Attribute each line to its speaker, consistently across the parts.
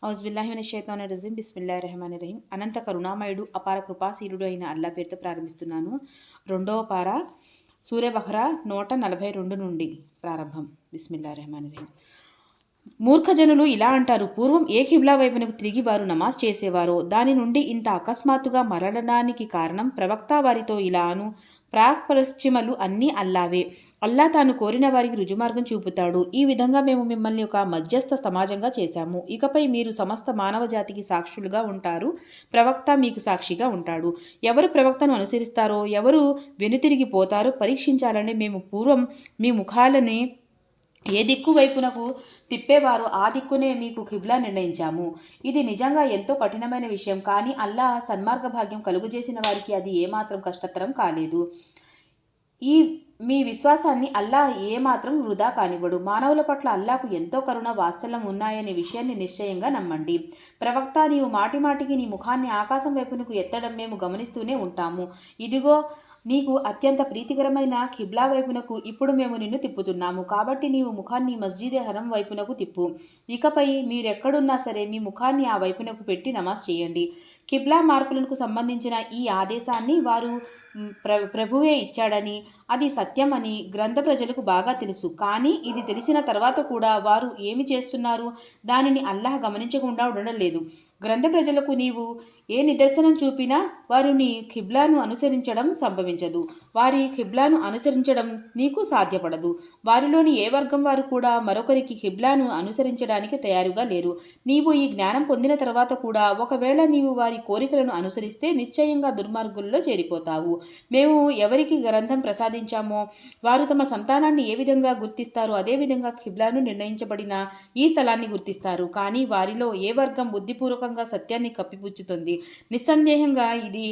Speaker 1: ఔజుబిల్లాహిమినశ్శైతానిర్రజీం బిస్మిల్లాహిర్రహమానిర్రహీం. అనంత కరుణామయుడు అపార కృపాశీలుడు అయిన అల్లా పేరుతో ప్రారంభిస్తున్నాను. 2వ పార సూర బఖరా 142 నుండి ప్రారంభం. బిస్మిల్లాహిర్రహమానిర్రహీం. మూర్ఖజనులు ఇలా అంటారు, పూర్వం ఏ కిబ్లా వైపునకు తిరిగి వారు నమాజ్ చేసేవారో దాని నుండి ఇంత అకస్మాత్తుగా మరలడానికి కారణం ప్రవక్త వారితో ఇలాను, పశ్చిమలు అన్నీ అల్లావే. అల్లా తాను కోరిన వారికి రుజుమార్గం చూపుతాడు. ఈ విధంగా మేము మిమ్మల్ని ఒక మధ్యస్థ సమాజంగా చేశాము. ఇకపై మీరు సమస్త మానవ జాతికి సాక్షులుగా ఉంటారు. ప్రవక్త మీకు సాక్షిగా ఉంటాడు. ఎవరు ప్రవక్తను అనుసరిస్తారో, ఎవరు వెనుతిరిగి పోతారో పరీక్షించాలని మేము పూర్వం మీ ముఖాలని ఏ దిక్కు వైపునకు తిప్పేవారో ఆ దిక్కునే మీకు కిబ్లా నిర్ణయించాము. ఇది నిజంగా ఎంతో కఠినమైన విషయం, కానీ అల్లా సన్మార్గ భాగ్యం కలుగజేసిన వారికి అది ఏమాత్రం కష్టతరం కాలేదు. మీ విశ్వాసాన్ని అల్లా ఏమాత్రం వృధా కానివ్వడు. మానవుల పట్ల అల్లాకు ఎంతో కరుణ వాత్సల్యం ఉన్నాయనే విషయాన్ని నిశ్చయంగా నమ్మండి. ప్రవక్త, నీవు మాటిమాటికి నీ ముఖాన్ని ఆకాశం వైపునకు ఎత్తడం మేము గమనిస్తూనే ఉంటాము. ఇదిగో నీకు అత్యంత ప్రీతికరమైన కిబ్లా వైపునకు ఇప్పుడు మేము నిన్ను తిప్పుతున్నాము. కాబట్టి నీవు ముఖాన్ని మస్జిదే హరం వైపునకు తిప్పు. ఇకపై మీరెక్కడున్నా సరే మీ ముఖాన్ని ఆ వైపునకు పెట్టి నమాజ్ చేయండి. కిబ్లా మార్పులకు సంబంధించిన ఈ ఆదేశాన్ని వారు ప్రభువే ఇచ్చాడని, అది సత్యమని గ్రంథ ప్రజలకు బాగా తెలుసు. కానీ ఇది తెలిసిన తర్వాత కూడా వారు ఏమి చేస్తున్నారు? దానిని అల్లాహ్ గమనించకుండా ఉండడం లేదు. గ్రంథ ప్రజలకు నీవు ఏ నిదర్శనం చూపినా వారు నీ ఖిబ్లాను అనుసరించడం సంభవించదు. వారి ఖిబ్లాను అనుసరించడం నీకు సాధ్యపడదు. వారిలోని ఏ వర్గం వారు కూడా మరొకరికి ఖిబ్లాను అనుసరించడానికి తయారుగా లేరు. నీవు ఈ జ్ఞానం పొందిన తర్వాత కూడా ఒకవేళ నీవు వారి కోరికలను అనుసరిస్తే నిశ్చయంగా దుర్మార్గుల్లో చేరిపోతావు. మేము ఎవరికి గ్రంథం ప్రసాదించామో వారు తమ సంతానాన్ని ఏ విధంగా గుర్తిస్తారో అదేవిధంగా ఖిబ్లాను నిర్ణయించబడిన ఈ స్థలాన్ని గుర్తిస్తారు. కానీ వారిలో ఏ వర్గం బుద్ధిపూర్వకంగా సత్యాన్ని కప్పిపుచ్చుతుంది. నిస్సందేహంగా ఇది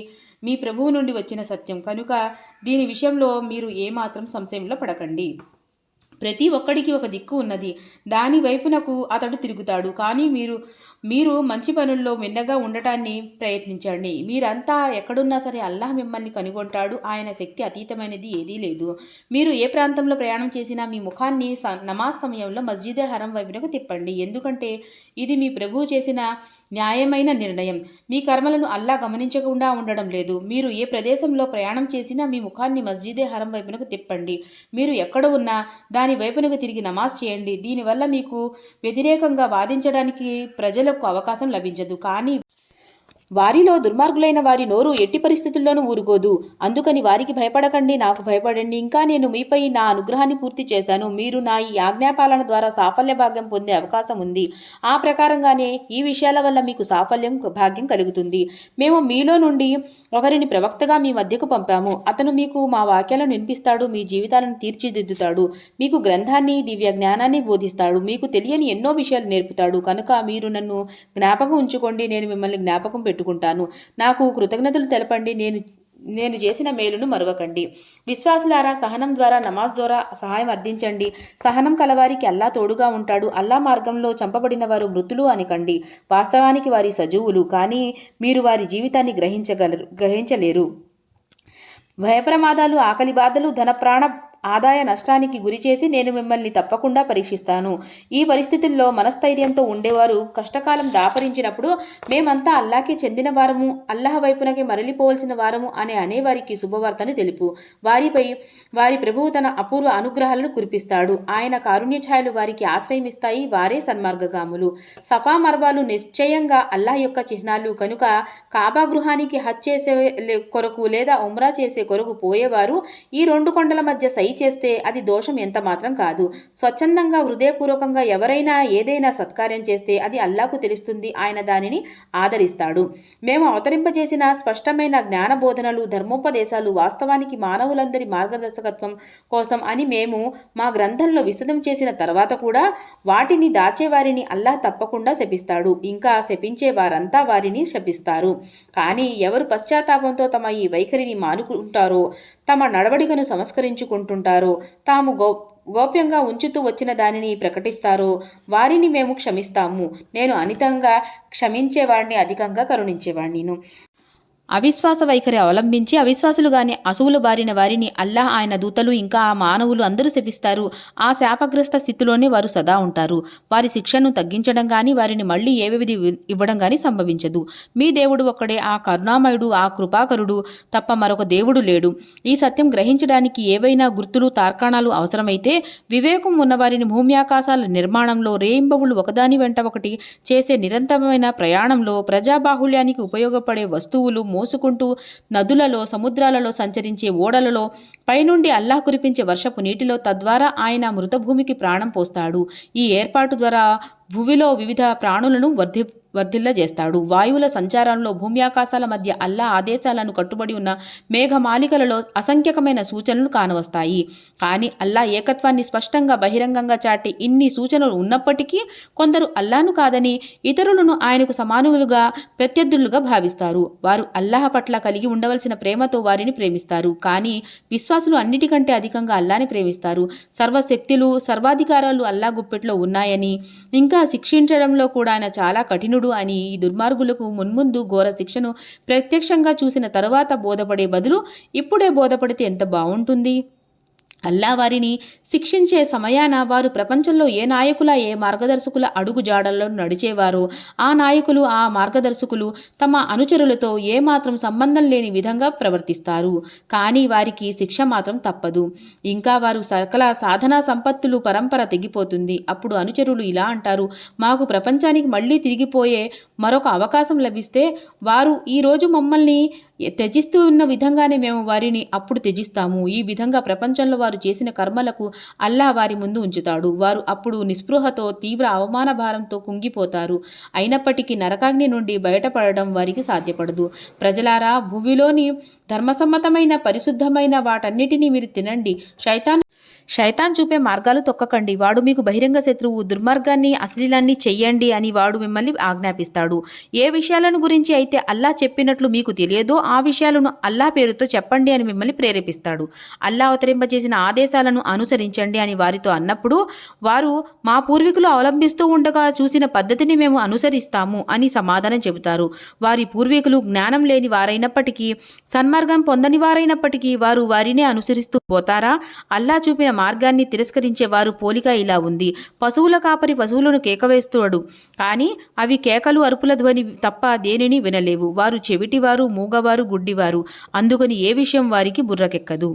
Speaker 1: మీ ప్రభువు నుండి వచ్చిన సత్యం కనుక దీని విషయంలో మీరు ఏమాత్రం సంశయంలో పడకండి. ప్రతి ఒక్కడికి ఒక దిక్కు ఉన్నది, దాని వైపునకు అతడు తిరుగుతాడు. కానీ మీరు మంచి పనుల్లో మిన్నగా ఉండటాన్ని ప్రయత్నించండి. మీరంతా ఎక్కడున్నా సరే అల్లాహ్ మిమ్మల్ని కనుగొంటాడు. ఆయన శక్తి అతీతమైనది ఏదీ లేదు. మీరు ఏ ప్రాంతంలో ప్రయాణం చేసినా మీ ముఖాన్ని నమాజ్ సమయంలో మస్జిదే హరం వైపునకు తిప్పండి. ఎందుకంటే ఇది మీ ప్రభువు చేసిన న్యాయమైన నిర్ణయం. మీ కర్మలను అల్లాహ్ గమనించకుండా ఉండడం లేదు. మీరు ఏ ప్రదేశంలో ప్రయాణం చేసినా మీ ముఖాన్ని మస్జిదే హరం వైపునకు తిప్పండి. మీరు ఎక్కడ ఉన్నా దాని వైపునకు తిరిగి నమాజ్ చేయండి. దీనివల్ల మీకు వ్యతిరేకంగా వాదించడానికి ప్రజలకు అవకాశం లభించదు. కానీ వారిలో దుర్మార్గులైన వారి నోరు ఎట్టి పరిస్థితుల్లోనూ ఊరుకోదు. అందుకని వారికి భయపడకండి, నాకు భయపడండి. ఇంకా నేను మీపై నా అనుగ్రహాన్ని పూర్తి చేశాను. మీరు నా ఈ ఆజ్ఞాపాలన ద్వారా సాఫల్య భాగ్యం పొందే అవకాశం ఉంది. ఆ ప్రకారంగానే ఈ విషయాల వల్ల మీకు సాఫల్యం భాగ్యం కలుగుతుంది. మేము మీలో నుండి ఒకరిని ప్రవక్తగా మీ మధ్యకు పంపాము. అతను మీకు మా వాక్యాలను వినిపిస్తాడు, మీ జీవితాలను తీర్చిదిద్దుతాడు, మీకు గ్రంథాన్ని దివ్య జ్ఞానాన్ని బోధిస్తాడు, మీకు తెలియని ఎన్నో విషయాలు నేర్పుతాడు. కనుక మీరు నన్ను జ్ఞాపకం ఉంచుకోండి, నేను మిమ్మల్ని జ్ఞాపకం పెట్టుకుంటాను. నాకు కృతజ్ఞతలు తెలపండి, నేను చేసిన మేలును మరవకండి. విశ్వాసులారా, సహనం ద్వారా నమాజ్ ద్వారా సహాయం అర్థించండి. సహనం కలవారికి అల్లా తోడుగా ఉంటాడు. అల్లా మార్గంలో చంపబడిన వారు మృతులు అనకండి. వాస్తవానికి వారి సజీవులు, కానీ మీరు వారి జీవితాన్ని గ్రహించలేరు. భయప్రమాదాలు, ఆకలి బాధలు, ధన ప్రాణ ఆదాయ నష్టానికి గురిచేసి నేను మిమ్మల్ని తప్పకుండా పరీక్షిస్తాను. ఈ పరిస్థితుల్లో మనస్థైర్యంతో ఉండేవారు కష్టకాలం దాపరించినప్పుడు మేమంతా అల్లాకే చెందిన వారము, అల్లాహ్ వైపునకే మరలిపోవలసిన వారము అనేవారికి శుభవార్తను తెలుపు. వారిపై వారి ప్రభువు తన అపూర్వ అనుగ్రహాలను కురిపిస్తాడు. ఆయన కారుణ్య ఛాయలు వారికి ఆశ్రయమిస్తాయి. వారే సన్మార్గగాములు. సఫా మర్వాలు నిశ్చయంగా అల్లాహ్ యొక్క చిహ్నాలు కనుక కాబా గృహానికి హజ్ చేసే కొరకు లేదా ఉమ్రా చేసే కొరకు పోయేవారు ఈ 2 కొండల మధ్య సై చేస్తే అది దోషం ఎంత మాత్రం కాదు. స్వచ్ఛందంగా హృదయపూర్వకంగా ఎవరైనా ఏదైనా సత్కార్యం చేస్తే అది అల్లాకు తెలుస్తుంది. ఆయన దానిని ఆదరిస్తాడు. మేము అవతరింపజేసిన స్పష్టమైన జ్ఞాన బోధనలు, ధర్మోపదేశాలు వాస్తవానికి మానవులందరి మార్గదర్శకత్వం కోసం అని మేము మా గ్రంథంలో విశదం చేసిన తర్వాత కూడా వాటిని దాచేవారిని అల్లాహ్ తప్పకుండా శపిస్తాడు. ఇంకా శపించే వారంతా వారిని శపిస్తారు. కానీ ఎవరు పశ్చాత్తాపంతో తమ ఈ వైఖరిని మానుకుంటారో, తమ నడవడికను సంస్కరించుకుంటుంటారో, తాము గోప్యంగా ఉంచుతూ వచ్చిన దానిని ప్రకటిస్తారో వారిని మేము క్షమిస్తాము. నేను అనితంగా క్షమించేవాడిని, అధికంగా కరుణించేవాడిని. అవిశ్వాస వైఖరి అవలంబించి అవిశ్వాసులుగానే అసువులు బారిన వారిని అల్లాహ్ ఆయన దూతలు ఇంకా ఆ మానవులు అందరూ శపిస్తారు. ఆ శాపగ్రస్త స్థితిలోనే వారు సదా ఉంటారు. వారి శిక్షను తగ్గించడం గాని వారిని మళ్లీ ఏ వ్యవధి ఇవ్వడం గాని సంభవించదు. మీ దేవుడు ఒక్కడే, ఆ కరుణామయుడు, ఆ కృపాకరుడు తప్ప మరొక దేవుడు లేడు. ఈ సత్యం గ్రహించడానికి ఏవైనా గుర్తులు తార్కాణాలు అవసరమైతే వివేకం ఉన్నవారిని భూమ్యాకాశాల నిర్మాణంలో రేయింబవులు ఒకదాని వెంట ఒకటి చేసే నిరంతరమైన ప్రయాణంలో ప్రజాబాహుళ్యానికి ఉపయోగపడే వస్తువులు మోసుకుంటూ నదులలో సముద్రాలలో సంచరించే ఓడలలో పైనుండి అల్లాహ్ కురిపించే వర్షపు నీటిలో తద్వారా ఆయన మృతభూమికి ప్రాణం పోస్తాడు. ఈ ఏర్పాటు ద్వారా భూమిలో వివిధ ప్రాణులను వర్ధిల్లజేస్తాడు. వాయువుల సంచారంలో భూమ్యాకాశాల మధ్య అల్లా ఆదేశాలను కట్టుబడి ఉన్న మేఘమాలికలలో అసంఖ్యకమైన సూచనలు కానవస్తాయి. కానీ అల్లా ఏకత్వాన్ని స్పష్టంగా బహిరంగంగా చాటి ఇన్ని సూచనలు ఉన్నప్పటికీ కొందరు అల్లాను కాదని ఇతరులను ఆయనకు సమానులుగా ప్రత్యర్థులుగా భావిస్తారు. వారు అల్లాహ్ పట్ల కలిగి ఉండవలసిన ప్రేమతో వారిని ప్రేమిస్తారు. కానీ విశ్వాసులు అన్నిటికంటే అధికంగా అల్లాని ప్రేమిస్తారు. సర్వశక్తులు సర్వాధికారాలు అల్లా గుప్పెట్లో ఉన్నాయని ఇంకా శిక్షించడంలో కూడా ఆయన చాలా కఠినుడు అని ఈ దుర్మార్గులకు మున్ముందు ఘోర శిక్షను ప్రత్యక్షంగా చూసిన తరువాత బోధపడే బదులు ఇప్పుడే బోధపడితే ఎంత బాగుంటుంది. అల్లా వారిని శిక్షించే సమయాన వారు ప్రపంచంలో ఏ నాయకుల ఏ మార్గదర్శకుల అడుగు జాడల్లో నడిచేవారో ఆ నాయకులు ఆ మార్గదర్శకులు తమ అనుచరులతో ఏమాత్రం సంబంధం లేని విధంగా ప్రవర్తిస్తారు. కానీ వారికి శిక్ష మాత్రం తప్పదు. ఇంకా వారు సకల సాధనా సంపత్తులు పరంపర తెగిపోతుంది. అప్పుడు అనుచరులు ఇలా అంటారు, మాకు ప్రపంచానికి మళ్ళీ తిరిగిపోయే మరొక అవకాశం లభిస్తే వారు ఈరోజు మమ్మల్ని త్యజిస్తూ ఉన్న విధంగానే మేము వారిని అప్పుడు త్యజిస్తాము. ఈ విధంగా ప్రపంచంలో వారు చేసిన కర్మలకు అల్లా వారి ముందు ఉంచుతాడు. వారు అప్పుడు నిస్పృహతో తీవ్ర అవమాన భారంతో కుంగిపోతారు. అయినప్పటికీ నరకాగ్ని నుండి బయటపడడం వారికి సాధ్యపడదు. ప్రజలారా, భూమిలోని ధర్మసమ్మతమైన పరిశుద్ధమైన వాటన్నిటినీ మీరు తినండి. శైతాన్ చూపే మార్గాలు తొక్కకండి. వాడు మీకు బహిరంగ శత్రువు. దుర్మార్గాన్ని అశ్లీలాన్ని చెయ్యండి అని వాడు మిమ్మల్ని ఆజ్ఞాపిస్తాడు. ఏ విషయాలను గురించి అయితే అల్లా చెప్పినట్లు మీకు తెలియదో ఆ విషయాలను అల్లా పేరుతో చెప్పండి అని మిమ్మల్ని ప్రేరేపిస్తాడు. అల్లా అవతరింపజేసిన ఆదేశాలను అనుసరించండి అని వారితో అన్నప్పుడు వారు మా పూర్వీకులు అవలంబిస్తూ ఉండగా చూసిన పద్ధతిని మేము అనుసరిస్తాము అని సమాధానం చెబుతారు. వారి పూర్వీకులు జ్ఞానం లేని వారైనప్పటికీ సన్మార్గం పొందని వారైనప్పటికీ వారు వారినే అనుసరిస్తూ పోతారా? అల్లా చూపిన మార్గాన్ని తిరస్కరించే వారు పోలిక ఇలా ఉంది. పశువుల కాపరి పశువులను కేకవేస్తాడు, కానీ అవి కేకలు అరుపుల ధ్వని తప్ప దేనిని వినలేవు. వారు చెవిటివారు, మూగవారు, గుడ్డివారు. అందుకని ఏ విషయం వారికి బుర్రకెక్కదు.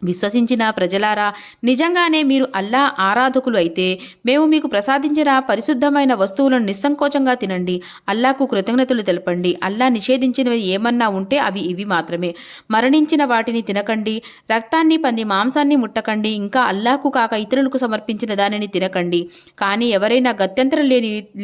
Speaker 1: విశ్వసించిన ప్రజలారా, నిజంగానే మీరు అల్లా ఆరాధకులు అయితే మేము మీకు ప్రసాదించిన పరిశుద్ధమైన వస్తువులను నిస్సంకోచంగా తినండి. అల్లాకు కృతజ్ఞతలు తెలపండి. అల్లా నిషేధించినవి ఏమన్నా ఉంటే అవి ఇవి మాత్రమే. మరణించిన వాటిని తినకండి, రక్తాన్ని పంది మాంసాన్ని ముట్టకండి, ఇంకా అల్లాకు కాక ఇతరులకు సమర్పించిన దానిని తినకండి. కానీ ఎవరైనా గత్యంతరం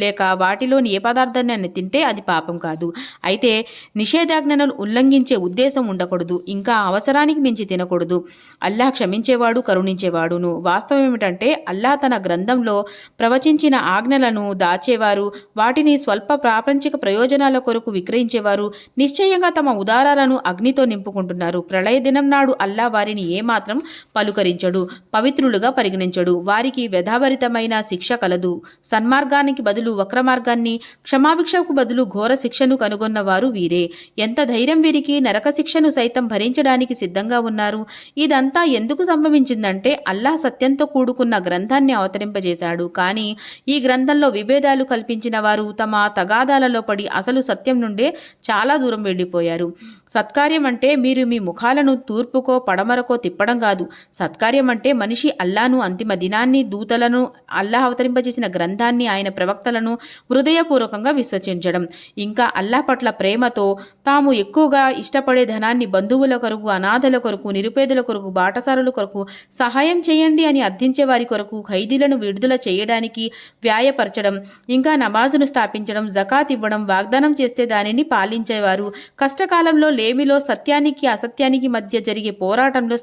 Speaker 1: లేక వాటిలోని ఏ పదార్థాన్ని తింటే అది పాపం కాదు. అయితే నిషేధాజ్ఞలను ఉల్లంఘించే ఉద్దేశం ఉండకూడదు, ఇంకా అవసరానికి మించి తినకూడదు. అల్లాహ్ క్షమించేవాడు, కరుణించేవాడును. వాస్తవం ఏమిటంటే అల్లాహ్ తన గ్రంథంలో ప్రవచించిన ఆజ్ఞలను దాచేవారు, వాటిని స్వల్ప ప్రాపంచిక ప్రయోజనాల కొరకు విక్రయించేవారు నిశ్చయంగా తమ ఉదారాలను అగ్నితో నింపుకుంటున్నారు. ప్రళయ దినం నాడు అల్లాహ్ వారిని ఏమాత్రం పలుకరించడు, పవిత్రులుగా పరిగణించడు. వారికి వ్యధాభరితమైన శిక్ష కలదు. సన్మార్గానికి బదులు వక్రమార్గాన్ని, క్షమాభిక్షకు బదులు ఘోర శిక్షను కనుగొన్నవారు వీరే. ఎంత ధైర్యం వీరికి! నరక శిక్షను సైతం భరించడానికి సిద్ధంగా ఉన్నారు. ఇదంతా ఎందుకు సంభవించిందంటే అల్లాహ్ సత్యంతో కూడుకున్న గ్రంథాన్ని అవతరింపజేశాడు. కానీ ఈ గ్రంథంలో విభేదాలు కల్పించిన వారు తమ తగాదాలలో పడి అసలు సత్యం నుండే చాలా దూరం వెళ్ళిపోయారు. సత్కార్యం అంటే మీరు మీ ముఖాలను తూర్పుకో పడమరకో తిప్పడం కాదు. సత్కార్యం అంటే మనిషి అల్లాను, అంతిమ దినాన్ని, దూతలను, అల్లాహ్ అవతరింపజేసిన గ్రంథాన్ని, ఆయన ప్రవక్తలను హృదయపూర్వకంగా విశ్వసించడం. ఇంకా అల్లాహ్ పట్ల ప్రేమతో తాము ఎక్కువగా ఇష్టపడే ధనాన్ని బంధువుల కొరకు, అనాథల కొరకు, నిరుపేదల కొరకు, బాటసారుల కొరకు సహాయం చేయండి అని అర్థించే వారి కొరకు, ఖైదీలను విడుదల చేయడానికి వ్యాయపరచడం, ఇంకా నమాజును స్థాపించడం, జకాత్ ఇవ్వడం, వాగ్దానం చేస్తే దానిని పాలించేవారు, కష్టకాలంలో లేమిలో సత్యానికి అసత్యానికి మధ్య జరిగే పోరాటంలో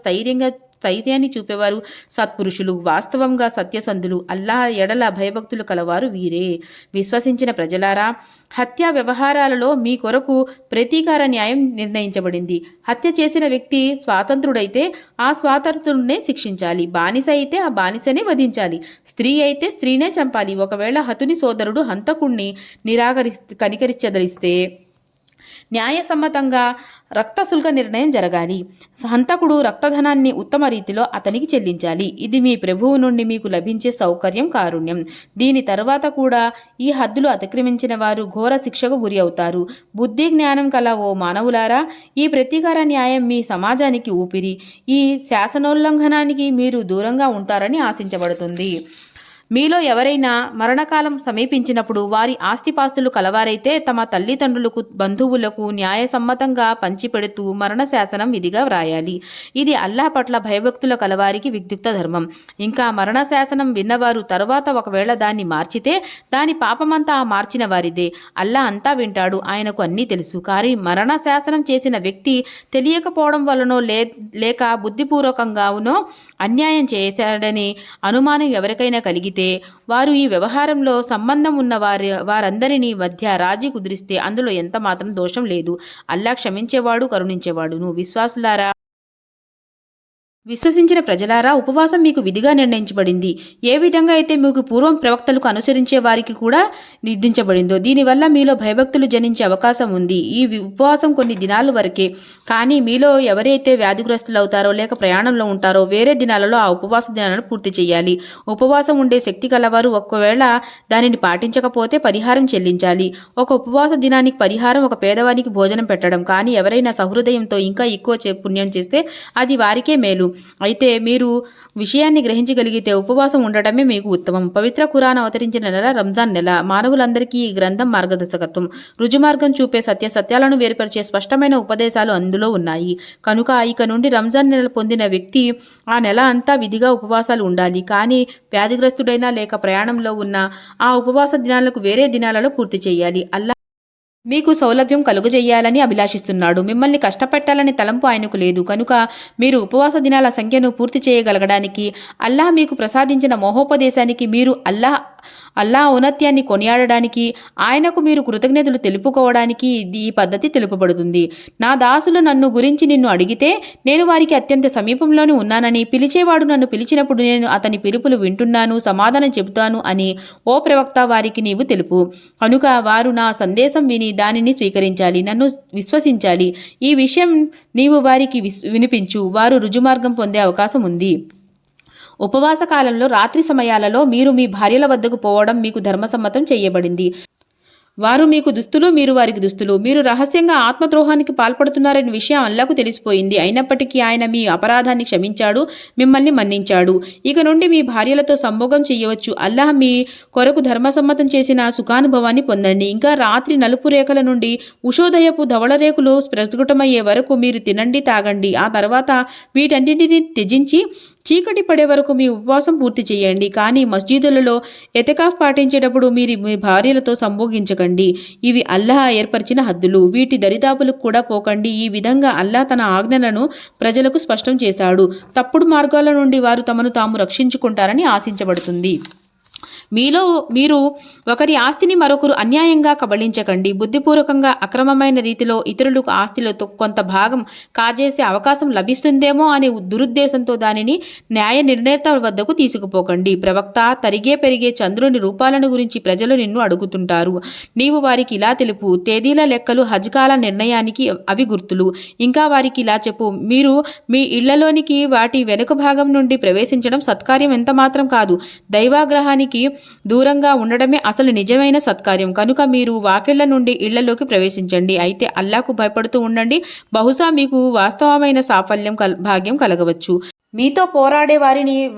Speaker 1: స్థైర్యాన్ని చూపేవారు సత్పురుషులు, వాస్తవంగా సత్యసంధులు, అల్లాహ్ ఎడల భయభక్తులు కలవారు వీరే. విశ్వసించిన ప్రజలారా, హత్యా వ్యవహారాలలో మీ కొరకు ప్రతీకార న్యాయం నిర్ణయించబడింది. హత్య చేసిన వ్యక్తి స్వాతంత్రుడైతే ఆ స్వాతంత్రుడినే శిక్షించాలి. బానిస అయితే ఆ బానిసనే వధించాలి. స్త్రీ అయితే స్త్రీనే చంపాలి. ఒకవేళ హతుని సోదరుడు హంతకుణ్ణి కనికరించదలిస్తే న్యాయసమ్మతంగా రక్తశుల్క నిర్ణయం జరగాలి. హంతకుడు రక్తధనాన్ని ఉత్తమ రీతిలో అతనికి చెల్లించాలి. ఇది మీ ప్రభువు నుండి మీకు లభించే సౌకర్యం, కారుణ్యం. దీని తరువాత కూడా ఈ హద్దులు అతిక్రమించిన వారు ఘోర శిక్షకు గురి అవుతారు. బుద్ధి జ్ఞానం కల ఓ మానవులారా, ఈ ప్రతీకార న్యాయం మీ సమాజానికి ఊపిరి. ఈ శాసనోల్లంఘనానికి మీరు దూరంగా ఉంటారని ఆశించబడుతుంది. మీలో ఎవరైనా మరణకాలం సమీపించినప్పుడు వారి ఆస్తిపాస్తులు కలవారైతే తమ తల్లిదండ్రులకు, బంధువులకు న్యాయసమ్మతంగా పంచిపెడుతూ మరణ శాసనం విధిగా వ్రాయాలి. ఇది అల్లాహ్ పట్ల భయభక్తుల కలవారికి విద్యుక్త ధర్మం. ఇంకా మరణ శాసనం విన్నవారు తరువాత ఒకవేళ దాన్ని మార్చితే దాని పాపమంతా ఆ మార్చిన వారిదే. అల్లాహ్ అంతా వింటాడు, ఆయనకు అన్నీ తెలుసు. కానీ మరణ శాసనం చేసిన వ్యక్తి తెలియకపోవడం వలనో లేక బుద్ధిపూర్వకంగానో అన్యాయం చేశాడని అనుమానం ఎవరికైనా కలిగితే వారు ఈ వ్యవహారంలో సంబంధం ఉన్న వారందరినీ మధ్య రాజీ కుదిరిస్తే అందులో ఎంత మాత్రం దోషం లేదు. అల్లాహ్ క్షమించేవాడు, కరుణించేవాడు. విశ్వాసులారా, విశ్వసించిన ప్రజలారా, ఉపవాసం మీకు విధిగా నిర్ణయించబడింది. ఏ విధంగా అయితే మీకు పూర్వం ప్రవక్తలకు అనుసరించే వారికి కూడా నిర్దించబడిందో దీనివల్ల మీలో భయభక్తులు జనించే అవకాశం ఉంది. ఈ ఉపవాసం కొన్ని దినాల వరకే. కానీ మీలో ఎవరైతే వ్యాధిగ్రస్తులవుతారో లేక ప్రయాణంలో ఉంటారో వేరే దినాలలో ఆ ఉపవాస దినాలను పూర్తి చేయాలి. ఉపవాసం ఉండే శక్తి కలవారు ఒకవేళ దానిని పాటించకపోతే పరిహారం చెల్లించాలి. ఒక ఉపవాస దినానికి పరిహారం ఒక పేదవానికి భోజనం పెట్టడం. కానీ ఎవరైనా సహృదయంతో ఇంకా ఎక్కువ పుణ్యం చేస్తే అది వారికే మేలు. అయితే మీరు విషయాన్ని గ్రహించగలిగితే ఉపవాసం ఉండటమే మీకు ఉత్తమం. పవిత్ర ఖురాన్ అవతరించిన నెల రంజాన్ నెల. మానవులందరికీ ఈ గ్రంథం మార్గదర్శకత్వం, రుజుమార్గం చూపే సత్యాలను వేరుపరిచే స్పష్టమైన ఉపదేశాలు అందులో ఉన్నాయి. కనుక ఇక నుండి రంజాన్ నెల పొందిన వ్యక్తి ఆ నెల అంతా విధిగా ఉపవాసాలు ఉండాలి. కానీ వ్యాధిగ్రస్తుడైనా లేక ప్రయాణంలో ఉన్న ఆ ఉపవాస దినాలకు వేరే దినాలలో పూర్తి చేయాలి. అల్లాహ్ మీకు సౌలభ్యం కలుగజేయాలని అభిలాషిస్తున్నాడు. మిమ్మల్ని కష్టపెట్టాలని తలంపు ఆయనకు లేదు. కనుక మీరు ఉపవాస దినాల సంఖ్యను పూర్తి చేయగలగడానికి, అల్లాహ్ మీకు ప్రసాదించిన మోహోపదేశానికి, మీరు అల్లాహ్ ఔన్నత్యాన్ని కొనియాడడానికి, ఆయనకు మీరు కృతజ్ఞతలు తెలుపుకోవడానికి ఈ పద్ధతి తెలుపబడుతుంది. నా దాసులు నన్ను గురించి నిన్ను అడిగితే నేను వారికి అత్యంత సమీపంలోనే ఉన్నానని, పిలిచేవాడు నన్ను పిలిచినప్పుడు నేను అతని పిలుపులు వింటున్నాను, సమాధానం చెబుతాను అని ఓ ప్రవక్త వారికి నీవు తెలుపు. కనుక వారు నా సందేశం విని దానిని స్వీకరించాలి, నన్ను విశ్వసించాలి. ఈ విషయం నీవు వారికి వినిపించు. వారు రుజుమార్గం పొందే అవకాశం ఉంది. ఉపవాస కాలంలో రాత్రి సమయాలలో మీరు మీ భార్యల వద్దకు పోవడం మీకు ధర్మసమ్మతం చేయబడింది. వారు మీకు దుస్తులు, మీరు వారికి దుస్తులు. మీరు రహస్యంగా ఆత్మద్రోహానికి పాల్పడుతున్నారనే విషయం అల్లాహ్కు తెలిసిపోయింది. అయినప్పటికీ ఆయన మీ అపరాధాన్ని క్షమించాడు, మిమ్మల్ని మన్నించాడు. ఇక నుండి మీ భార్యలతో సంభోగం చేయవచ్చు. అల్లాహ్ మీ కొరకు ధర్మసమ్మతం చేసిన సుఖానుభవాన్ని పొందండి. ఇంకా రాత్రి నలుపు రేఖల నుండి ఉషోదయపు ధవళ రేకులు ప్రస్ఫుటమయ్యే వరకు మీరు తినండి, తాగండి. ఆ తర్వాత వీటన్నిటిని త్యజించి చీకటి పడే వరకు మీ ఉపవాసం పూర్తి చేయండి. కానీ మస్జిదులలో ఎతకాఫ్ పాటించేటప్పుడు మీరు మీ భార్యలతో సంభోగించకండి. ఇవి అల్లాహ్ ఏర్పరిచిన హద్దులు. వీటి దరిదాపులకు కూడా పోకండి. ఈ విధంగా అల్లాహ్ తన ఆజ్ఞలను ప్రజలకు స్పష్టం చేశాడు. తప్పుడు మార్గాల నుండి వారు తమను తాము రక్షించుకుంటారని ఆశించబడుతుంది. మీరు ఒకరి ఆస్తిని మరొకరు అన్యాయంగా కబళించకండి. బుద్ధిపూర్వకంగా అక్రమమైన రీతిలో ఇతరులకు ఆస్తిలో కొంత భాగం కాజేసే అవకాశం లభిస్తుందేమో అనే దురుద్దేశంతో దానిని న్యాయ నిర్ణేత వద్దకు తీసుకుపోకండి. ప్రవక్త, తరిగే పెరిగే చంద్రుని రూపాలను గురించి ప్రజలు నిన్ను అడుగుతుంటారు. నీవు వారికి ఇలా తెలుపు, తేదీల లెక్కలు హజ్ కాల నిర్ణయానికి అవి గుర్తులు. ఇంకా వారికి ఇలా చెప్పు, మీరు మీ ఇళ్లలోనికి వాటి వెనుక భాగం నుండి ప్రవేశించడం సత్కార్యం ఎంత మాత్రం కాదు. దైవాగ్రహానికి దూరంగా ఉండడమే అసలు నిజమైన సత్కార్యం. కనుక మీరు వాకిళ్ల నుండి ఇళ్లలోకి ప్రవేశించండి. అయితే అల్లాహ్కు భయపడుతూ ఉండండి. బహుశా మీకు వాస్తవమైన సాఫల్యం భాగ్యం కలగవచ్చు. మీతో పోరాడే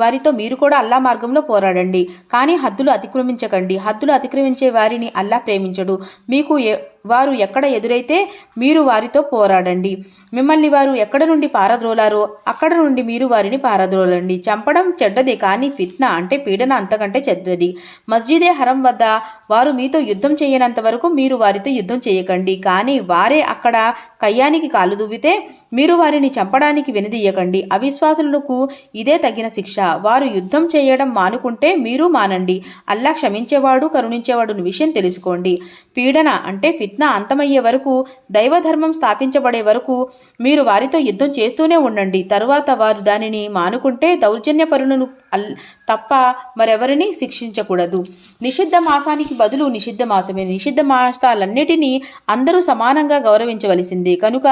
Speaker 1: వారితో మీరు కూడా అల్లాహ్ మార్గంలో పోరాడండి. కానీ హద్దులు అతిక్రమించకండి. హద్దులు అతిక్రమించే వారిని అల్లాహ్ ప్రేమించడు. మీకు వారు ఎక్కడ ఎదురైతే మీరు వారితో పోరాడండి. మిమ్మల్ని వారు ఎక్కడ నుండి పారద్రోలారో అక్కడ నుండి మీరు వారిని పారద్రోలండి. చంపడం చెడ్డదే, కానీ ఫిత్నా అంటే పీడన అంతకంటే చెడ్డది. మస్జిదే హరం వద్ద వారు మీతో యుద్ధం చేయనంత వరకు మీరు వారితో యుద్ధం చేయకండి. కానీ వారే అక్కడ కయ్యానికి కాలు దువ్వితే మీరు వారిని చంపడానికి వెనుదీయకండి. అవిశ్వాసులకు ఇదే తగిన శిక్ష. వారు యుద్ధం చేయడం మానుకుంటే మీరు మానండి. అల్లాహ్ క్షమించేవాడు, కరుణించేవాడు విషయం తెలుసుకోండి. పీడన అంటే ఫిత్నా అంతమయ్యే వరకు, దైవధర్మం స్థాపించబడే వరకు మీరు వారితో యుద్ధం చేస్తూనే ఉండండి. తరువాత వారు దానిని మానుకుంటే దౌర్జన్యపరులను తప్ప మరెవరిని శిక్షించకూడదు. నిషిద్ధ మాసానికి బదులు నిషిద్ధ మాసమే. నిషిద్ధ మాసాలన్నిటినీ అందరూ సమానంగా గౌరవించవలసిందే. కనుక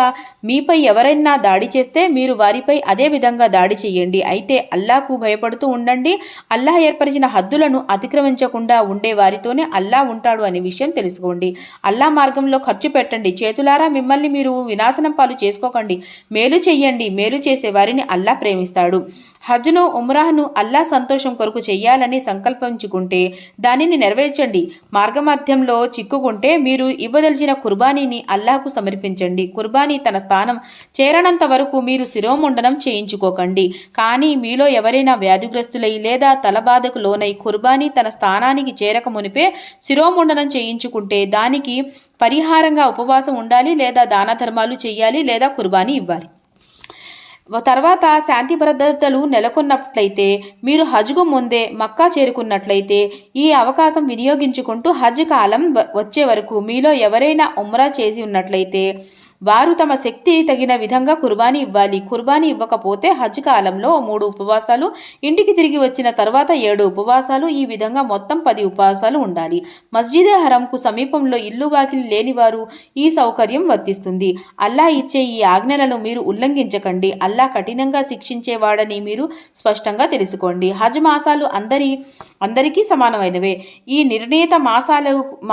Speaker 1: మీపై ఎవరైనా దాడి చేస్తే మీరు వారిపై అదే విధంగా దాడి చేయండి. అయితే అల్లాహకు భయపడుతూ ఉండండి. అల్లాహ్ ఏర్పరిచిన హద్దులను అతిక్రమించకుండా ఉండే వారితోనే అల్లాహ్ ఉంటాడు అనే విషయం తెలుసుకోండి. అల్లాహ్ మార్గంలో ఖర్చు పెట్టండి. చేతులారా మిమ్మల్ని మీరు వినాశనం పాలు చేసుకోకండి. మేలు చెయ్యండి. మేలు చేసే వారిని అల్లాహ్ ప్రేమిస్తాడు. హజ్ను, ఉమ్రాహ్ను అల్లాహ్ సంతోషం కొరకు చెయ్యాలని సంకల్పించుకుంటే దానిని నెరవేర్చండి. మార్గమధ్యంలో చిక్కుకుంటే మీరు ఇవ్వదలిచిన కుర్బానీని అల్లాహ్కు సమర్పించండి. కుర్బానీ తన స్థానం చేరనంత వరకు మీరు శిరోముండనం చేయించుకోకండి. కానీ మీలో ఎవరైనా వ్యాధిగ్రస్తులై లేదా తలబాధకు లోనై కుర్బానీ తన స్థానానికి చేరక మునిపే శిరోముండనం చేయించుకుంటే దానికి పరిహారంగా ఉపవాసం ఉండాలి, లేదా దాన ధర్మాలు చేయాలి, లేదా కుర్బానీ ఇవ్వాలి. తర్వాత శాంతి భద్రతలు నెలకొన్నట్లయితే, మీరు హజ్కు ముందే మక్కా చేరుకున్నట్లయితే ఈ అవకాశం వినియోగించుకుంటూ హజ్ కాలం వచ్చే వరకు మీలో ఎవరైనా ఉమ్రా చేసి ఉన్నట్లయితే వారు తమ శక్తి తగిన విధంగా కుర్బానీ ఇవ్వాలి. కుర్బానీ ఇవ్వకపోతే హజ్ కాలంలో 3 ఉపవాసాలు, ఇంటికి తిరిగి వచ్చిన తర్వాత 7 ఉపవాసాలు, ఈ విధంగా మొత్తం 10 ఉపవాసాలు ఉండాలి. మస్జిద్ హరంకు సమీపంలో ఇల్లు వాకిలి లేనివారు ఈ సౌకర్యం వర్తిస్తుంది. అల్లాహ్ ఇచ్చే ఈ ఆజ్ఞలను మీరు ఉల్లంఘించకండి. అల్లాహ్ కఠినంగా శిక్షించేవాడని మీరు స్పష్టంగా తెలుసుకోండి. హజ్ మాసాలు అందరికీ సమానమైనవే. ఈ నిర్ణీత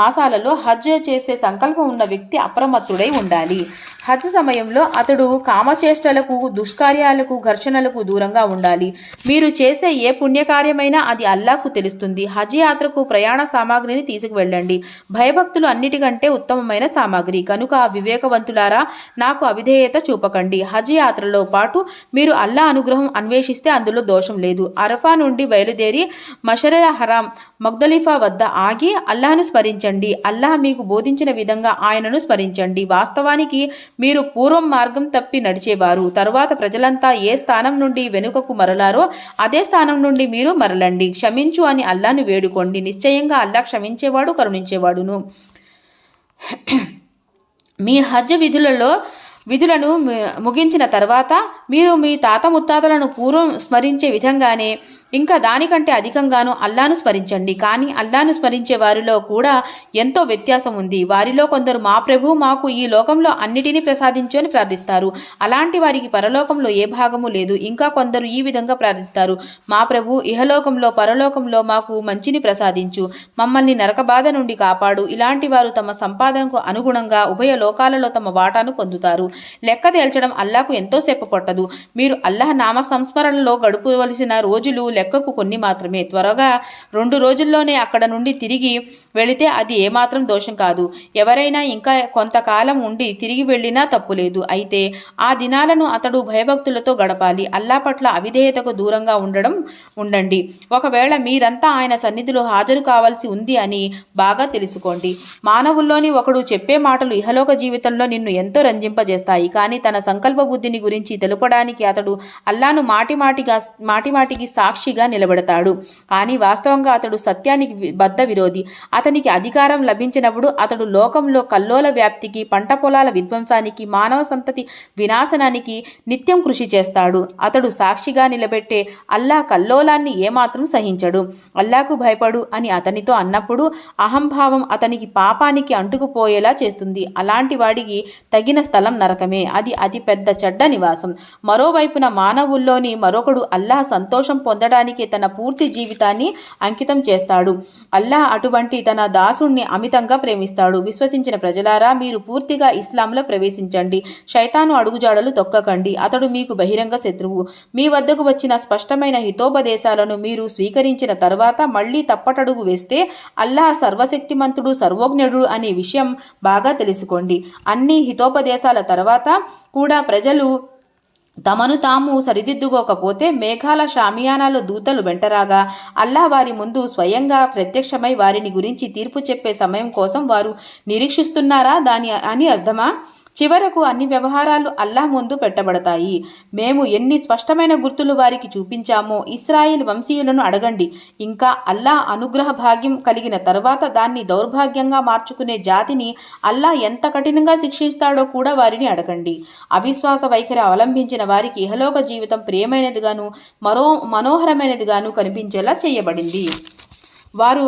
Speaker 1: మాసాలలో హజ్ చేసే సంకల్పం ఉన్న వ్యక్తి అప్రమత్తుడై ఉండాలి. హజ్ సమయంలో అతడు కామచేష్టలకు, దుష్కార్యాలకు, ఘర్షణలకు దూరంగా ఉండాలి. మీరు చేసే ఏ పుణ్యకార్యమైనా అది అల్లాహ్కు తెలుస్తుంది. హజ్ యాత్రకు ప్రయాణ సామాగ్రిని తీసుకువెళ్ళండి. భయభక్తులు అన్నిటికంటే ఉత్తమమైన సామాగ్రి. కనుక వివేకవంతులారా, నాకు అవిధేయత చూపకండి. హజ్ యాత్రలో పాటు మీరు అల్లాహ్ అనుగ్రహం అన్వేషిస్తే అందులో దోషం లేదు. అరఫా నుండి బయలుదేరి మషరల్ హరాం ముజ్దలిఫా వద్ద ఆగి అల్లాహ్ను స్మరించండి. అల్లాహ్ మీకు బోధించిన విధంగా ఆయనను స్మరించండి. వాస్తవానికి మీరు పూర్వం మార్గం తప్పి నడిచేవారు. తరువాత ప్రజలంతా ఏ స్థానం నుండి వెనుకకు మరలారో అదే స్థానం నుండి మీరు మరలండి. క్షమించు అని అల్లాహ్ను వేడుకోండి. నిశ్చయంగా అల్లాహ్ క్షమించేవాడు, కరుణించేవాడును. మీ హజ్ విధులను ముగించిన తర్వాత మీరు మీ తాత ముత్తాతలను పూర్వం స్మరించే విధంగానే ఇంకా దానికంటే అధికంగాను అల్లాహ్ను స్మరించండి. కానీ అల్లాహ్ను స్మరించే వారిలో కూడా ఎంతో వ్యత్యాసం ఉంది. వారిలో కొందరు మా ప్రభు మాకు ఈ లోకంలో అన్నిటినీ ప్రసాదించు అని ప్రార్థిస్తారు. అలాంటి వారికి పరలోకంలో ఏ భాగము లేదు. ఇంకా కొందరు ఈ విధంగా ప్రార్థిస్తారు, మా ప్రభు ఇహలోకంలో పరలోకంలో మాకు మంచిని ప్రసాదించు, మమ్మల్ని నరక బాధ నుండి కాపాడు. ఇలాంటి వారు తమ సంపాదనకు అనుగుణంగా ఉభయ లోకాలలో తమ వాటాను పొందుతారు. లెక్క తేల్చడం అల్లాహ్కు ఎంతోసేపు పట్టదు. మీరు అల్లాహ్ నామ సంస్మరణలో గడుపవలసిన రోజులు లెక్కకు కొన్ని మాత్రమే. త్వరగా 2 రోజుల్లోనే అక్కడ నుండి తిరిగి వెళితే అది ఏమాత్రం దోషం కాదు. ఎవరైనా ఇంకా కొంతకాలం ఉండి తిరిగి వెళ్ళినా తప్పులేదు. అయితే ఆ దినాలను అతడు భయభక్తులతో గడపాలి. అల్లాహ్ పట్ల అవిధేయతకు దూరంగా ఉండండి. ఒకవేళ మీరంతా ఆయన సన్నిధిలో హాజరు కావాల్సి ఉంది అని బాగా తెలుసుకోండి. మానవుల్లోని ఒకడు చెప్పే మాటలు ఇహలోక జీవితంలో నిన్ను ఎంతో రంజింపజేస్తాయి. కానీ తన సంకల్ప బుద్ధిని గురించి తెలుపడానికి అతడు అల్లాహ్ను మాటిమాటికి సాక్షిగా నిలబెడతాడు. కానీ వాస్తవంగా అతడు సత్యానికి బద్ధ విరోధి. అతనికి అధికారం లభించినప్పుడు అతడు లోకంలో కల్లోల వ్యాప్తికి, పంట పొలాల విధ్వంసానికి, మానవ సంతతి వినాశనానికి నిత్యం కృషి చేస్తాడు. అతడు సాక్షిగా నిలబెట్టే అల్లాహ్ కల్లోలాన్ని ఏమాత్రం సహించడు. అల్లాహ్కు భయపడు అని అతనితో అన్నప్పుడు అహంభావం అతనికి పాపానికి అంటుకుపోయేలా చేస్తుంది. అలాంటి వాడికి తగిన స్థలం నరకమే. అది అతి పెద్ద చెడ్డ నివాసం. మరోవైపున మానవుల్లోని మరొకడు అల్లాహ్ సంతోషం పొందడానికి తన పూర్తి జీవితాన్ని అంకితం చేస్తాడు. అల్లాహ్ అటువంటి తన దాసుణ్ణి అమితంగా ప్రేమిస్తాడు. విశ్వసించిన ప్రజలారా, మీరు పూర్తిగా ఇస్లాంలో ప్రవేశించండి. శైతాను అడుగుజాడలు తొక్కకండి. అతడు మీకు బహిరంగ శత్రువు. మీ వద్దకు వచ్చిన స్పష్టమైన హితోపదేశాలను మీరు స్వీకరించిన తర్వాత మళ్ళీ తప్పటడుగు వేస్తే అల్లాహ్ సర్వశక్తిమంతుడు, సర్వజ్ఞుడు అనే విషయం బాగా తెలుసుకోండి. అన్ని హితోపదేశాల తర్వాత కూడా ప్రజలు తమను తాము సరిదిద్దుకోకపోతే మేఘాల షామియానాలో దూతలు వెంటరాగా అల్లాహ్ వారి ముందు స్వయంగా ప్రత్యక్షమై వారిని గురించి తీర్పు చెప్పే సమయం కోసం వారు నిరీక్షిస్తున్నారా అని అర్థమా? చివరకు అన్ని వ్యవహారాలు అల్లాహ్ ముందు పెట్టబడతాయి. మేము ఎన్ని స్పష్టమైన గుర్తులు వారికి చూపించామో ఇస్రాయిల్ వంశీయులను అడగండి. ఇంకా అల్లాహ్ అనుగ్రహ భాగ్యం కలిగిన తర్వాత దాన్ని దౌర్భాగ్యంగా మార్చుకునే జాతిని అల్లాహ్ ఎంత కఠినంగా శిక్షిస్తాడో కూడా వారిని అడగండి. అవిశ్వాస వైఖరి అవలంబించిన వారికి ఇహలోక జీవితం ప్రియమైనదిగాను మనోహరమైనదిగాను కనిపించేలా చేయబడింది. వారు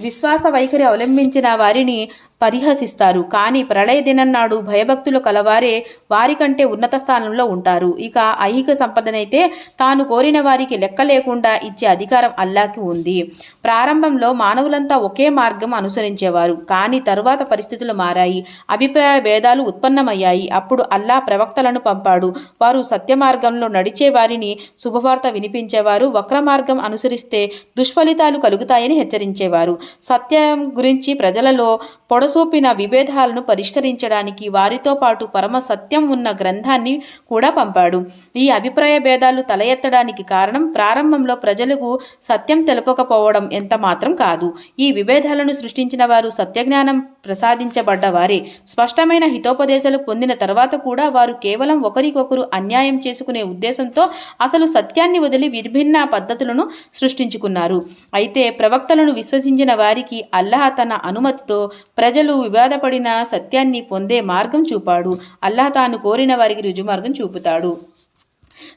Speaker 1: విశ్వాస వైఖరి అవలంబించిన వారిని పరిహసిస్తారు. కానీ ప్రళయ దినం నాడు భయభక్తులు కలవారే వారికంటే ఉన్నత స్థానంలో ఉంటారు. ఇక ఐహిక సంపదనైతే తాను కోరిన వారికి లెక్క లేకుండా ఇచ్చే అధికారం అల్లాహ్కి ఉంది. ప్రారంభంలో మానవులంతా ఒకే మార్గం అనుసరించేవారు. కానీ తరువాత పరిస్థితులు మారాయి. అభిప్రాయ భేదాలు ఉత్పన్నమయ్యాయి. అప్పుడు అల్లాహ్ ప్రవక్తలను పంపాడు. వారు సత్య మార్గంలో నడిచే వారిని శుభవార్త వినిపించేవారు. వక్ర మార్గం అనుసరిస్తే దుష్ఫలితాలు కలుగుతాయని హెచ్చరించేవారు. సత్యం గురించి ప్రజలలో పొడసూపిన విభేదాలను పరిష్కరించడానికి వారితో పాటు పరమ సత్యం ఉన్న గ్రంథాన్ని కూడా పంపాడు. ఈ అభిప్రాయ భేదాలు తల ఎత్తడానికి కారణం ప్రారంభంలో ప్రజలకు సత్యం తెలుపకపోవడం ఎంత మాత్రం కాదు. ఈ విభేదాలను సృష్టించిన వారు సత్యజ్ఞానం ప్రసాదించబడ్డవారే. స్పష్టమైన హితోపదేశాలు పొందిన తర్వాత కూడా వారు కేవలం ఒకరికొకరు అన్యాయం చేసుకునే ఉద్దేశంతో అసలు సత్యాన్ని వదిలి విభిన్న పద్ధతులను సృష్టించుకున్నారు. అయితే ప్రవక్తలను విశ్వసించిన వారికి అల్లాహ్ తన అనుమతితో ప్రజలు వివాదపడిన సత్యాన్ని పొందే మార్గం చూపాడు. అల్లాహ్ తాను కోరిన వారికి రుజుమార్గం చూపుతాడు.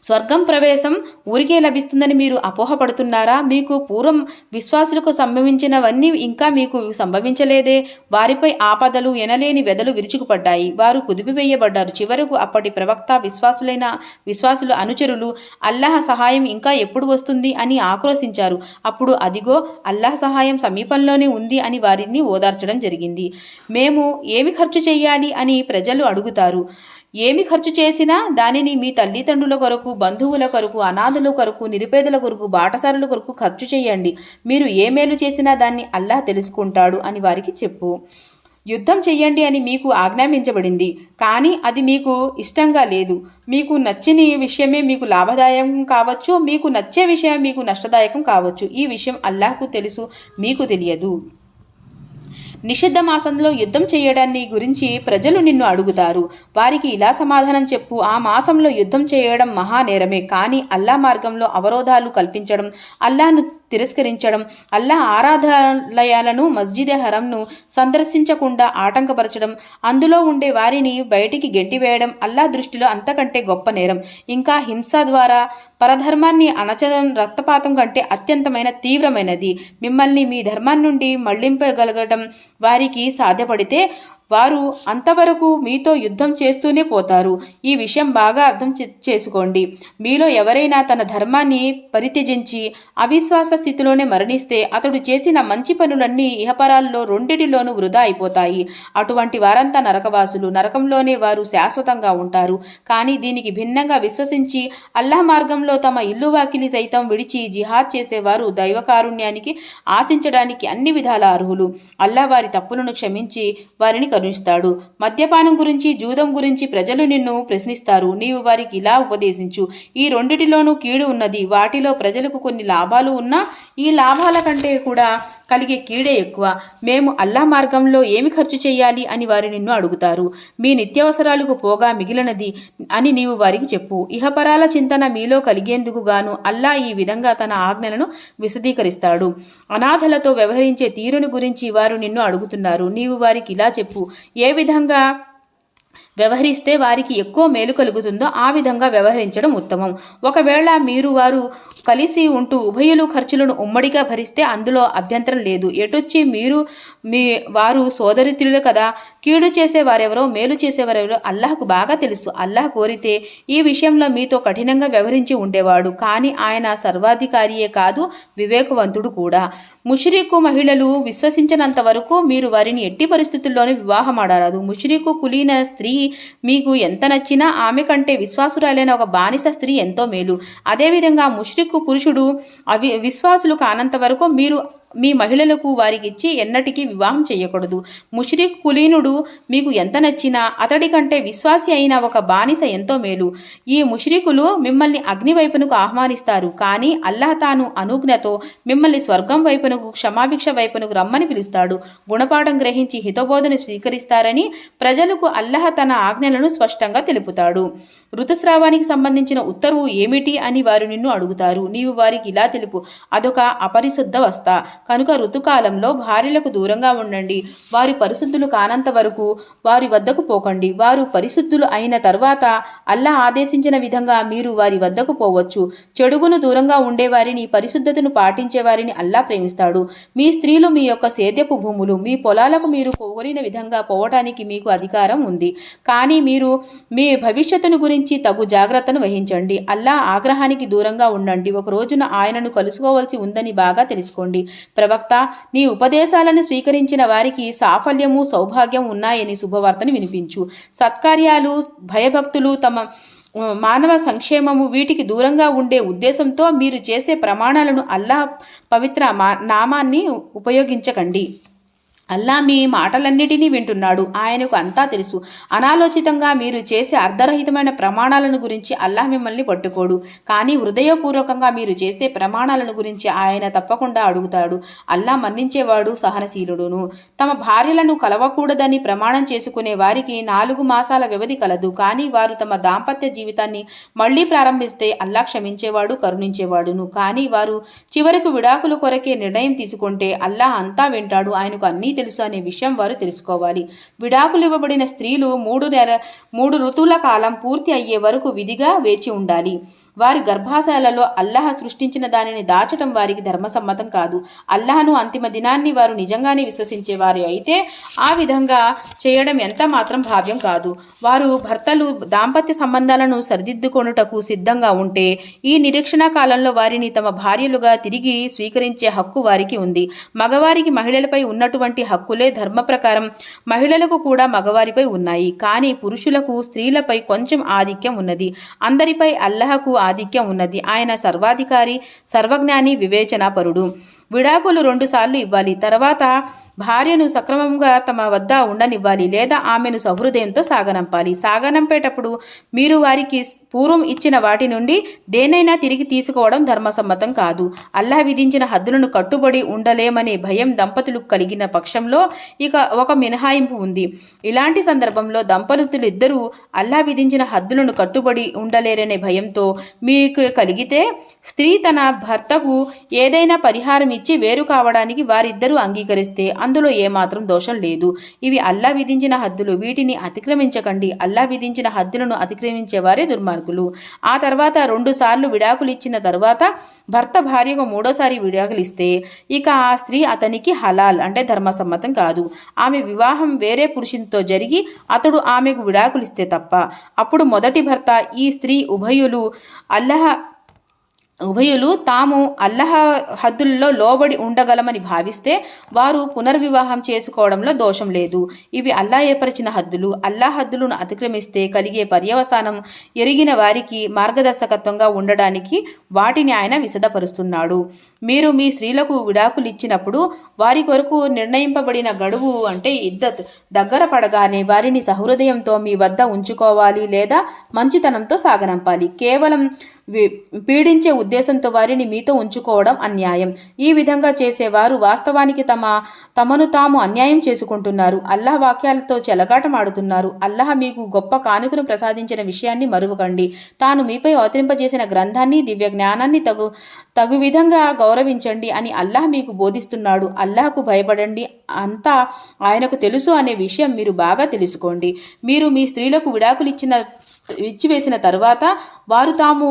Speaker 1: స్వర్గం ప్రవేశం ఊరికే లభిస్తుందని మీరు అపోహపడుతున్నారా? మీకు పూర్వం విశ్వాసులకు సంభవించినవన్నీ ఇంకా మీకు సంభవించలేదే? వారిపై ఆపదలు ఎనలేని వెదలు విరుచుకుపడ్డాయి. వారు కుదిపివేయబడ్డారు. చివరకు అప్పటి ప్రవక్త విశ్వాసులు అనుచరులు అల్లాహ్ సహాయం ఇంకా ఎప్పుడు వస్తుంది అని ఆక్రోశించారు. అప్పుడు అదిగో అల్లాహ్ సహాయం సమీపంలోనే ఉంది అని వారిని ఓదార్చడం జరిగింది. మేము ఏమి ఖర్చు చేయాలి అని ప్రజలు అడుగుతారు. ఏమి ఖర్చు చేసినా దానిని మీ తల్లిదండ్రుల కొరకు, బంధువుల కొరకు, అనాథుల కొరకు, నిరుపేదల కొరకు, బాటసారుల కొరకు ఖర్చు చేయండి. మీరు ఏ మేలు చేసినా దాన్ని అల్లాహ్ తెలుసుకుంటాడు అని వారికి చెప్పు. యుద్ధం చెయ్యండి అని మీకు ఆజ్ఞాపించబడింది. కానీ అది మీకు ఇష్టంగా లేదు. మీకు నచ్చని విషయమే మీకు లాభదాయకం కావచ్చు, మీకు నచ్చే విషయం మీకు నష్టదాయకం కావచ్చు. ఈ విషయం అల్లాహ్కు తెలుసు, మీకు తెలియదు. నిషిద్ధ మాసంలో యుద్ధం చేయడాన్ని గురించి ప్రజలు నిన్ను అడుగుతారు. వారికి ఇలా సమాధానం చెప్పు: ఆ మాసంలో యుద్ధం చేయడం మహానేరమే. కానీ అల్లాహ్ మార్గంలో అవరోధాలు కల్పించడం, అల్లాహ్ను తిరస్కరించడం, అల్లాహ్ ఆరాధనాలయాలను మస్జిద్ హరంను సందర్శించకుండా ఆటంకపరచడం, అందులో ఉండే వారిని బయటికి గెంటివేయడం అల్లాహ్ దృష్టిలో అంతకంటే గొప్ప నేరం. ఇంకా హింస ద్వారా పరధర్మాన్ని అణచడం రక్తపాతం కంటే అత్యంతమైన తీవ్రమైనది. మిమ్మల్ని మీ ధర్మం నుండి మళ్లింపగలగడం వారికి సాధ్యపడితే వారు అంతవరకు మీతో యుద్ధం చేస్తూనే పోతారు. ఈ విషయం బాగా అర్థం చేసుకోండి. మీలో ఎవరైనా తన ధర్మాన్ని పరిత్యజించి అవిశ్వాస స్థితిలోనే మరణిస్తే అతడు చేసిన మంచి పనులన్నీ ఇహపరాల్లో రెండిటిలోనూ వృధా అయిపోతాయి. అటువంటి వారంతా నరకవాసులు. నరకంలోనే వారు శాశ్వతంగా ఉంటారు. కానీ దీనికి భిన్నంగా విశ్వసించి అల్లాహ్ మార్గంలో తమ ఇల్లు వాకిలి సైతం విడిచి జిహాద్ చేసేవారు దైవకారుణ్యానికి ఆశించడానికి అన్ని విధాల అర్హులు. అల్లాహ్ వారి తప్పులను క్షమించి వారిని కరుణిస్తాడు. మద్యపానం గురించి, జూదం గురించి ప్రజలు నిన్ను ప్రశ్నిస్తారు. నీవు వారికి ఇలా ఉపదేశించు: ఈ రెండిటిలోనూ కీడు ఉన్నది. వాటిలో ప్రజలకు కొన్ని లాభాలు ఉన్నా ఈ లాభాల కంటే కూడా కలిగే కీడే ఎక్కువ. మేము అల్లాహ్ మార్గంలో ఏమి ఖర్చు చేయాలి అని వారు నిన్ను అడుగుతారు. మీ నిత్యావసరాలకు పోగా మిగిలినది అని నీవు వారికి చెప్పు. ఇహపరాల చింతన మీలో కలిగేందుకు గాను అల్లాహ్ ఈ విధంగా తన ఆజ్ఞలను విశదీకరిస్తాడు. అనాథలతో వ్యవహరించే తీరుని గురించి వారు నిన్ను అడుగుతున్నారు. నీవు వారికి ఇలా చెప్పు: ఏ విధంగా వ్యవహరిస్తే వారికి ఎక్కువ మేలు కలుగుతుందో ఆ విధంగా వ్యవహరించడం ఉత్తమం. ఒకవేళ మీరు వారు కలిసి ఉంటూ ఉభయులు ఖర్చులను ఉమ్మడిగా భరిస్తే అందులో అభ్యంతరం లేదు. ఎటొచ్చి మీరు వారు సోదరితులు కదా. కీడు చేసేవారెవరో మేలు చేసేవారెవరో అల్లాహ్కు బాగా తెలుసు. అల్లాహ్ కోరితే ఈ విషయంలో మీతో కఠినంగా వ్యవహరించి ఉండేవాడు. కానీ ఆయన సర్వాధికారియే కాదు, వివేకవంతుడు కూడా. ముష్రికు మహిళలు విశ్వసించినంత వరకు మీరు వారిని ఎట్టి పరిస్థితుల్లోనూ వివాహమాడరాదు. ముష్రికు కులీన స్త్రీ మీకు ఎంత నచ్చినా ఆమె కంటే విశ్వాసురాలైన ఒక బానిస స్త్రీ ఎంతో మేలు. అదేవిధంగా ముష్రికు పురుషుడు విశ్వాసులు కానంత వరకు మీరు మీ మహిళలకు వారికిచ్చి ఎన్నటికీ వివాహం చేయకూడదు. ముష్రిక్ కులీనుడు మీకు ఎంత నచ్చినా అతడి కంటే విశ్వాసి అయిన ఒక బానిస ఎంతో మేలు. ఈ ముష్రికులు మిమ్మల్ని అగ్ని వైపునకు ఆహ్వానిస్తారు, కానీ అల్లాహ్ తాను అనుజ్ఞతో మిమ్మల్ని స్వర్గం వైపునకు, క్షమాభిక్ష వైపునకు రమ్మని పిలుస్తాడు. గుణపాఠం గ్రహించి హితబోధను స్వీకరిస్తారని ప్రజలకు అల్లాహ్ తన ఆజ్ఞలను స్పష్టంగా తెలుపుతాడు. ఋతుస్రావానికి సంబంధించిన ఉత్తర్వు ఏమిటి అని వారు నిన్ను అడుగుతారు. నీవు వారికి ఇలా తెలుపు, అదొక అపరిశుద్ధ వస్త కనుక ఋతుకాలంలో భార్యలకు దూరంగా ఉండండి. వారి పరిశుద్ధులు కానంత వరకు వారి వద్దకు పోకండి. వారు పరిశుద్ధులు అయిన తర్వాత అల్లాహ్ ఆదేశించిన విధంగా మీరు వారి వద్దకు పోవచ్చు. చెడుగును దూరంగా ఉండేవారిని, పరిశుద్ధతను పాటించేవారిని అల్లాహ్ ప్రేమిస్తాడు. మీ స్త్రీలు మీ యొక్క సేద్యపు భూములు, మీ పొలాలకు మీరు కోరిన విధంగా పోవటానికి మీకు అధికారం ఉంది. కానీ మీరు మీ భవిష్యత్తును గురించి తగు జాగ్రత్తను వహించండి. అల్లాహ్ ఆగ్రహానికి దూరంగా ఉండండి. ఒక రోజున ఆయనను కలుసుకోవాల్సి ఉందని బాగా తెలుసుకోండి. ప్రవక్త, నీ ఉపదేశాలను స్వీకరించిన వారికి సాఫల్యము, సౌభాగ్యం ఉన్నాయని శుభవార్తను వినిపించు. సత్కార్యాలు, భయభక్తులు, తమ మానవ సంక్షేమము వీటికి దూరంగా ఉండే ఉద్దేశంతో మీరు చేసే ప్రమాణాలను అల్లాహ్ పవిత్ర నామాన్ని ఉపయోగించకండి. అల్లా మీ మాటలన్నిటినీ వింటున్నాడు. ఆయనకు అంతా తెలుసు. అనాలోచితంగా మీరు చేసే అర్ధరహితమైన ప్రమాణాలను గురించి అల్లాహ్ మిమ్మల్ని పట్టుకోడు. కానీ హృదయపూర్వకంగా మీరు చేసే ప్రమాణాలను గురించి ఆయన తప్పకుండా అడుగుతాడు. అల్లాహ్ మన్నించేవాడు, సహనశీలుడును. తమ భార్యలను కలవకూడదని ప్రమాణం చేసుకునే వారికి 4 మాసాల వ్యవధి కలదు. కానీ వారు తమ దాంపత్య జీవితాన్ని మళ్లీ ప్రారంభిస్తే అల్లాహ్ క్షమించేవాడు, కరుణించేవాడును. కానీ వారు చివరకు విడాకుల కొరకే నిర్ణయం తీసుకుంటే అల్లాహ్ అంతా వింటాడు. ఆయనకు అన్నీ తెలుసు అనే విషయం వారు తెలుసుకోవాలి. విడాకులు ఇవ్వబడిన స్త్రీలు 3 ఋతువుల కాలం పూర్తి అయ్యే వరకు విధిగా వేచి ఉండాలి. వారి గర్భాశయాలలో అల్లాహ్ సృష్టించిన దానిని దాచటం వారికి ధర్మసమ్మతం కాదు. అల్లాహ్ను, అంతిమ దినాన్ని వారు నిజంగానే విశ్వసించేవారు అయితే ఆ విధంగా చేయడం ఎంత మాత్రం భావ్యం కాదు. వారు భర్తలు దాంపత్య సంబంధాలను సరిదిద్దుకొనుటకు సిద్ధంగా ఉంటే ఈ నిరీక్షణ కాలంలో వారిని తమ భార్యలుగా తిరిగి స్వీకరించే హక్కు వారికి ఉంది. మగవారికి మహిళలపై ఉన్నటువంటి హక్కులే ధర్మ ప్రకారం మహిళలకు కూడా మగవారిపై ఉన్నాయి. కానీ పురుషులకు స్త్రీలపై కొంచెం ఆధిక్యం ఉన్నది. అందరిపై అల్లాహకు ఆధిక్యం ఉన్నది. ఆయన సర్వాధికారి, సర్వజ్ఞాని, వివేచనాపరుడు. విడాకులు 2 సార్లు ఇవ్వాలి. తర్వాత భార్యను సక్రమంగా తమ వద్ద ఉండనివ్వాలి లేదా ఆమెను సహృదయంతో సాగనంపాలి. సాగనంపేటప్పుడు మీరు వారికి పూర్వం ఇచ్చిన వాటి నుండి దేనైనా తిరిగి తీసుకోవడం ధర్మసమ్మతం కాదు. అల్లాహ్ విధించిన హద్దులను కట్టుబడి ఉండలేమనే భయం దంపతులకు కలిగిన పక్షంలో ఇక ఒక మినహాయింపు ఉంది. ఇలాంటి సందర్భంలో దంపతులు ఇద్దరూ అల్లాహ్ విధించిన హద్దులను కట్టుబడి ఉండలేరనే భయంతో మీకు కలిగితే స్త్రీ తన భర్తకు ఏదైనా పరిహారం ఇచ్చి వేరు కావడానికి వారిద్దరూ అంగీకరిస్తే అందులో ఏమాత్రం దోషం లేదు. ఇవి అల్లాహ్ విధించిన హద్దులు. వీటిని అతిక్రమించకండి. అల్లాహ్ విధించిన హద్దులను అతిక్రమించేవారే దుర్మార్గులు. ఆ తర్వాత 2 సార్లు విడాకులు ఇచ్చిన తర్వాత భర్త భార్యకు 3వసారి విడాకులు ఇస్తే ఇక ఆ స్త్రీ అతనికి హలాల్ అంటే ధర్మసమ్మతం కాదు. ఆమె వివాహం వేరే పురుషునితో జరిగి అతడు ఆమెకు విడాకులు ఇస్తే తప్ప. అప్పుడు మొదటి భర్త ఈ స్త్రీ ఉభయులు తాము అల్లాహ్ హద్దుల్లో లోబడి ఉండగలమని భావిస్తే వారు పునర్వివాహం చేసుకోవడంలో దోషం లేదు. ఇవి అల్లాహ్ ఏర్పరిచిన హద్దులు. అల్లాహ్ హద్దులను అతిక్రమిస్తే కలిగే పర్యవసానం ఎరిగిన వారికి మార్గదర్శకత్వంగా ఉండడానికి వాటిని ఆయన విశదపరుస్తున్నాడు. మీరు మీ స్త్రీలకు విడాకులు ఇచ్చినప్పుడు వారి కొరకు నిర్ణయింపబడిన గడువు అంటే ఇద్దత్ దగ్గర పడగానే వారిని సహృదయంతో మీ వద్ద ఉంచుకోవాలి లేదా మంచితనంతో సాగనంపాలి. కేవలం పీడించే ఉద్దేశంతో వారిని మీతో ఉంచుకోవడం అన్యాయం. ఈ విధంగా చేసేవారు వాస్తవానికి తమను తాము అన్యాయం చేసుకుంటున్నారు. అల్లాహ్ వాక్యాలతో చెలగాటమాడుతున్నారు. అల్లాహ్ మీకు గొప్ప కానుకను ప్రసాదించిన విషయాన్ని మరువకండి. తాను మీపై అవతరింపజేసిన గ్రంథాన్ని, దివ్య జ్ఞానాన్ని తగు విధంగా గౌరవించండి అని అల్లాహ్ మీకు బోధిస్తున్నాడు. అల్లాహ్కు భయపడండి, అంతా ఆయనకు తెలుసు అనే విషయం మీరు బాగా తెలుసుకోండి. మీరు మీ స్త్రీలకు విడాకులు ఇచ్చివేసిన తరువాత వారు తాము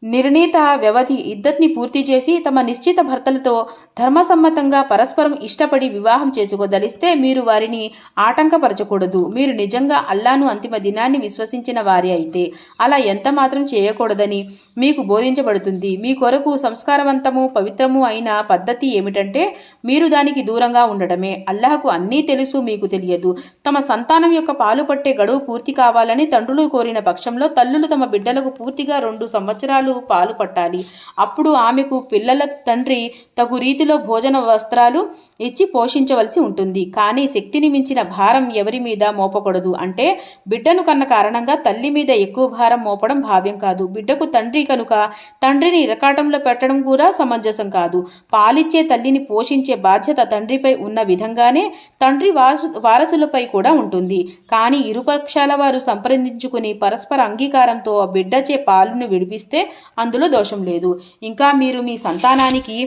Speaker 1: నిర్ణీత వ్యవధి ఇద్దత్ని పూర్తి చేసి తమ నిశ్చిత భర్తలతో ధర్మసమ్మతంగా పరస్పరం ఇష్టపడి వివాహం చేసుకోదలిస్తే మీరు వారిని ఆటంకపరచకూడదు. మీరు నిజంగా అల్లాను అంతిమ దినాన్ని విశ్వసించిన వారి అయితే అలా ఎంత మాత్రం చేయకూడదని మీకు బోధించబడుతుంది. మీ కొరకు సంస్కారవంతము పవిత్రము అయిన పద్ధతి ఏమిటంటే మీరు దానికి దూరంగా ఉండడమే. అల్లాహకు అన్నీ తెలుసు, మీకు తెలియదు. తమ సంతానం యొక్క పాలు పట్టే గడువు పూర్తి కావాలని తండ్రులు కోరిన పక్షంలో తల్లులు తమ బిడ్డలకు పూర్తిగా 2 సంవత్సరాలు సంవత్సరాలు పాలు పట్టాలి. అప్పుడు ఆమెకు పిల్లల తండ్రి తగు రీతిలో భోజన వస్త్రాలు ఇచ్చి పోషించవలసి ఉంటుంది. కానీ శక్తిని మించిన భారం ఎవరి మీద మోపకూడదు. అంటే బిడ్డను కన్న కారణంగా తల్లి మీద ఎక్కువ భారం మోపడం భావ్యం కాదు. బిడ్డకు తండ్రి కనుక తండ్రిని ఇరకాటంలో పెట్టడం కూడా సమంజసం కాదు. పాలిచ్చే తల్లిని పోషించే బాధ్యత తండ్రిపై ఉన్న విధంగానే తండ్రి వారసులపై కూడా ఉంటుంది. కానీ ఇరుపక్షాల వారు సంప్రదించుకుని పరస్పర అంగీకారంతో బిడ్డచే పాలును విడిపిస్తే అందులో దోషం లేదు. ఇంకా మీరు మీ సంతానానికి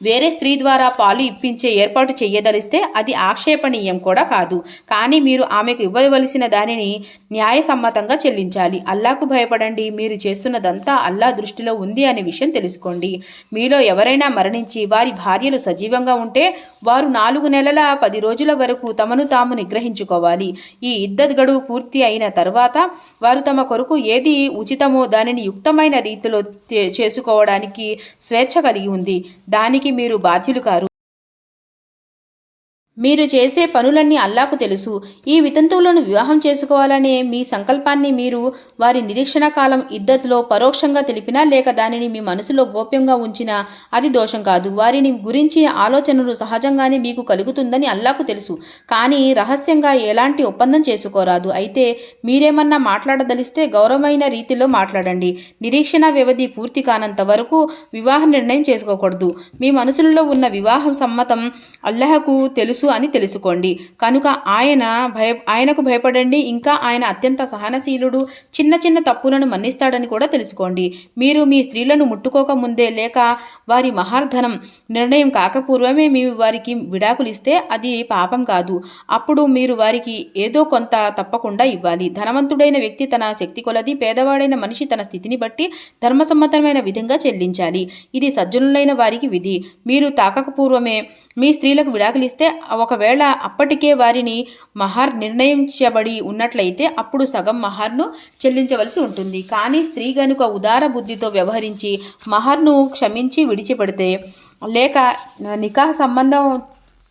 Speaker 1: వేరే స్త్రీ ద్వారా పాలు ఇప్పించే ఏర్పాటు చేయదలిస్తే అది ఆక్షేపణీయం కూడా కాదు. కానీ మీరు ఆమెకు ఇవ్వవలసిన దానిని న్యాయసమ్మతంగా చెల్లించాలి. అల్లాకు భయపడండి. మీరు చేస్తున్నదంతా అల్లా దృష్టిలో ఉంది అనే విషయం తెలుసుకోండి. మీలో ఎవరైనా మరణించి వారి భార్యలు సజీవంగా ఉంటే వారు 4 నెలల 10 రోజుల వరకు తమను తాము నిగ్రహించుకోవాలి. ఈ ఇద్దత్ గడువు పూర్తి అయిన తర్వాత వారు తమ కొరకు ఏది ఉచితమో దానిని యుక్తమైన రీతిలో చేసుకోవడానికి స్వేచ్ఛ కలిగి ఉంది. దానికి మీరు బాధ్యులు కారు. మీరు చేసే పనులన్నీ అల్లాకు తెలుసు. ఈ వితంతువులను వివాహం చేసుకోవాలనే మీ సంకల్పాన్ని మీరు వారి నిరీక్షణ కాలం ఇద్దత్లో పరోక్షంగా తెలిపినా లేక దానిని మీ మనసులో గోప్యంగా ఉంచినా అది దోషం కాదు. వారిని గురించి ఆలోచనలు సహజంగానే మీకు కలుగుతుందని అల్లాకు తెలుసు. కానీ రహస్యంగా ఎలాంటి ఒప్పందం చేసుకోరాదు. అయితే మీరేమన్నా మాట్లాడదలిస్తే గౌరవమైన రీతిలో మాట్లాడండి. నిరీక్షణ వ్యవధి పూర్తి కానంత వరకు వివాహ నిర్ణయం చేసుకోకూడదు. మీ మనసులలో ఉన్న వివాహం సమ్మతం అల్లాహకు తెలుసు అని తెలుసుకోండి. కనుక ఆయనకు భయపడండి. ఇంకా ఆయన అత్యంత సహనశీలుడు, చిన్న చిన్న తప్పులను మన్నిస్తాడని కూడా తెలుసుకోండి. మీరు మీ స్త్రీలను ముట్టుకోక ముందే లేక వారి మహార్ధనం నిర్ణయం కాకపూర్వమే మీరు వారికి విడాకులిస్తే అది పాపం కాదు. అప్పుడు మీరు వారికి ఏదో కొంత తప్పకుండా ఇవ్వాలి. ధనవంతుడైన వ్యక్తి తన శక్తి కొలది, పేదవాడైన మనిషి తన స్థితిని బట్టి ధర్మసమ్మతమైన విధంగా చెల్లించాలి. ఇది సజ్జనులైన వారికి విధి. మీరు తాకకపూర్వమే మీ స్త్రీలకు విడాకులిస్తే ఒకవేళ అప్పటికే వారిని మహార్ నిర్ణయించబడి ఉన్నట్లయితే అప్పుడు సగం మహార్ను చెల్లించవలసి ఉంటుంది. కానీ స్త్రీ గనుక ఉదార బుద్ధితో వ్యవహరించి మహార్ను క్షమించి విడిచిపెడితే లేక నికాహ్ సంబంధం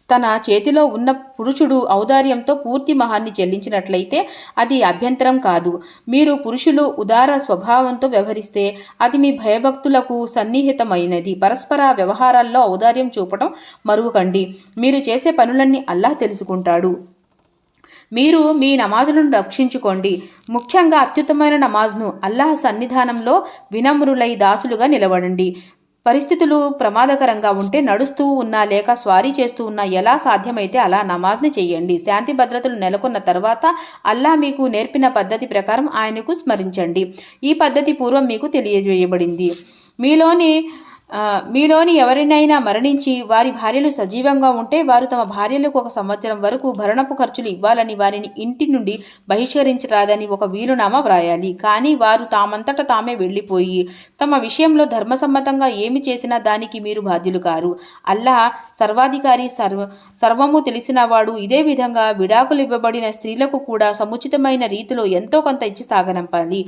Speaker 1: తన చేతిలో ఉన్న పురుషుడు ఔదార్యంతో పూర్తి మహాన్ని చెల్లించినట్లయితే అది అభ్యంతరం కాదు. మీరు పురుషులు ఉదార స్వభావంతో వ్యవహరిస్తే అది మీ భయభక్తులకు సన్నిహితమైనది. పరస్పర వ్యవహారాల్లో ఔదార్యం చూపడం మరువకండి. మీరు చేసే పనులన్నీ అల్లాహ్ తెలుసుకుంటాడు. మీరు మీ నమాజులను రక్షించుకోండి. ముఖ్యంగా అత్యుత్తమైన నమాజ్ను. అల్లాహ్ సన్నిధానంలో వినమ్రులై దాసులుగా నిలబడండి. పరిస్థితులు ప్రమాదకరంగా ఉంటే నడుస్తూ ఉన్నా లేక స్వారీ చేస్తూ ఉన్నా ఎలా సాధ్యమైతే అలా నమాజ్ని చేయండి. శాంతి భద్రతలు నెలకొన్న తర్వాత అల్లా మీకు నేర్పిన పద్ధతి ప్రకారం ఆయనకు స్మరించండి. ఈ పద్ధతి పూర్వం మీకు తెలియజేయబడింది. మీలోని ఎవరినైనా మరణించి వారి భార్యలు సజీవంగా ఉంటే వారు తమ భార్యలకు 1 సంవత్సరం వరకు భరణపు ఖర్చులు ఇవ్వాలని, వారిని ఇంటి నుండి బహిష్కరించరాదని ఒక వీలునామా వ్రాయాలి. కానీ వారు తామంతట తామే వెళ్ళిపోయి తమ విషయంలో ధర్మసమ్మతంగా ఏమి చేసినా దానికి మీరు బాధ్యులు కారు. అల్లాహ్ సర్వాధికారి, సర్వము తెలిసినవాడు. ఇదే విధంగా విడాకులు ఇవ్వబడిన స్త్రీలకు కూడా సముచితమైన రీతిలో ఎంతో కొంత ఇచ్చి సాగనంపాలి.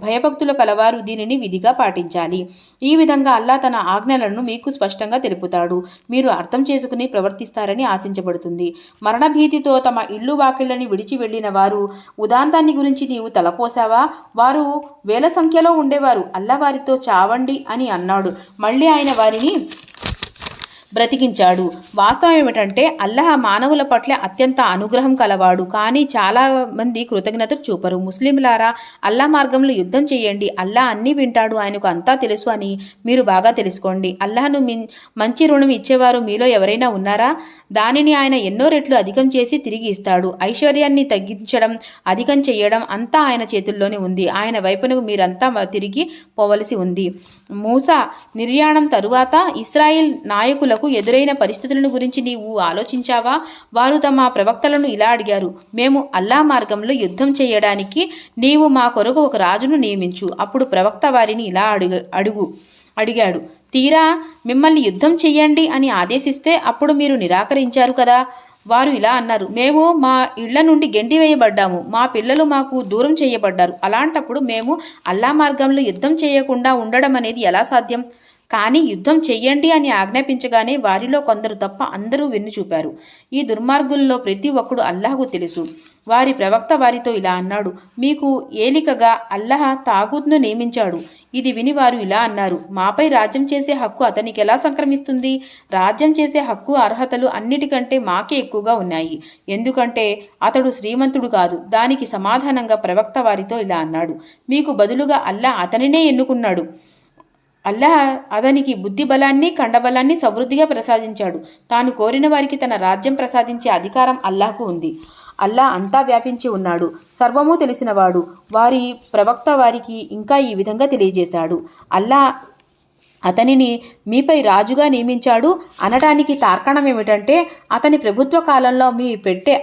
Speaker 1: భయభక్తులు కలవారు దీనిని విధిగా పాటించాలి. ఈ విధంగా అల్లాహ్ తన ఆజ్ఞలను మీకు స్పష్టంగా తెలుపుతాడు. మీరు అర్థం చేసుకుని ప్రవర్తిస్తారని ఆశించబడుతుంది. మరణభీతితో తమ ఇళ్ళు వాకిళ్ళని విడిచి వెళ్లిన వారు ఉదాంతాన్ని గురించి నీవు తలపోసావా? వారు వేల సంఖ్యలో ఉండేవారు. అల్లా వారితో చావండి అని అన్నాడు. మళ్ళీ ఆయన వారిని బ్రతికించాడు. వాస్తవం ఏమిటంటే అల్లాహ్ మానవుల పట్ల అత్యంత అనుగ్రహం కలవాడు. కానీ చాలా మంది కృతజ్ఞతలు చూపరు. ముస్లింలారా, అల్లా మార్గంలో యుద్ధం చేయండి. అల్లాహ్ అన్నీ వింటాడు. ఆయనకు అంతా తెలుసు అని మీరు బాగా తెలుసుకోండి. అల్లాహ్ను మంచి రుణం ఇచ్చేవారు మీలో ఎవరైనా ఉన్నారా? దానిని ఆయన ఎన్నో రెట్లు అధికం చేసి తిరిగి ఇస్తాడు. ఐశ్వర్యాన్ని తగ్గించడం, అధికం చేయడం అంతా ఆయన చేతుల్లోనే ఉంది. ఆయన వైపునకు మీరంతా తిరిగి పోవలసి ఉంది. మూసా నిర్యాణం తరువాత ఇస్రాయిల్ నాయకులకు ఎదురైన పరిస్థితులను గురించి నీవు ఆలోచించావా? వారు తమ ప్రవక్తలను ఇలా అడిగారు: మేము అల్లా మార్గంలో యుద్ధం చేయడానికి నీవు మా కొరకు ఒక రాజును నియమించు. అప్పుడు ప్రవక్త వారిని ఇలా అడిగాడు: తీరా మిమ్మల్ని యుద్ధం చెయ్యండి అని ఆదేశిస్తే అప్పుడు మీరు నిరాకరించారు కదా? వారు ఇలా అన్నారు: మేము మా ఇళ్ల నుండి గెంటివేయబడ్డాము, మా పిల్లలు మాకు దూరం చేయబడ్డారు. అలాంటప్పుడు మేము అల్లా మార్గంలో యుద్ధం చేయకుండా ఉండడం అనేది ఎలా సాధ్యం? కానీ యుద్ధం చెయ్యండి అని ఆజ్ఞాపించగానే వారిలో కొందరు తప్ప అందరూ వెన్ను చూపారు. ఈ దుర్మార్గుల్లో ప్రతి ఒక్కడు అల్లాహకు తెలుసు. వారి ప్రవక్త వారితో ఇలా అన్నాడు, మీకు ఏలికగా అల్లాహ్ తాగూత్ను నియమించాడు. ఇది విని వారు ఇలా అన్నారు, మాపై రాజ్యం చేసే హక్కు అతనికి ఎలా సంక్రమిస్తుంది? రాజ్యం చేసే హక్కు అర్హతలు అన్నిటికంటే మాకే ఎక్కువగా ఉన్నాయి, ఎందుకంటే అతడు శ్రీమంతుడు కాదు. దానికి సమాధానంగా ప్రవక్త వారితో ఇలా అన్నాడు, మీకు బదులుగా అల్లాహ్ అతనినే ఎన్నుకున్నాడు. అల్లాహ్ అతనికి బుద్ధి బలాన్ని కండబలాన్ని సమృద్ధిగా ప్రసాదించాడు. తాను కోరిన వారికి తన రాజ్యం ప్రసాదించే అధికారం అల్లాహ్కు ఉంది. అల్లాహ్ అంతా వ్యాపించి ఉన్నాడు, సర్వము తెలిసినవాడు. వారి ప్రవక్త వారికి ఇంకా ఈ విధంగా తెలియజేశాడు, అల్లాహ్ అతనిని మీపై రాజుగా నియమించాడు అనటానికి తార్కాణం ఏమిటంటే, అతని ప్రభుత్వ కాలంలో మీ పెట్టే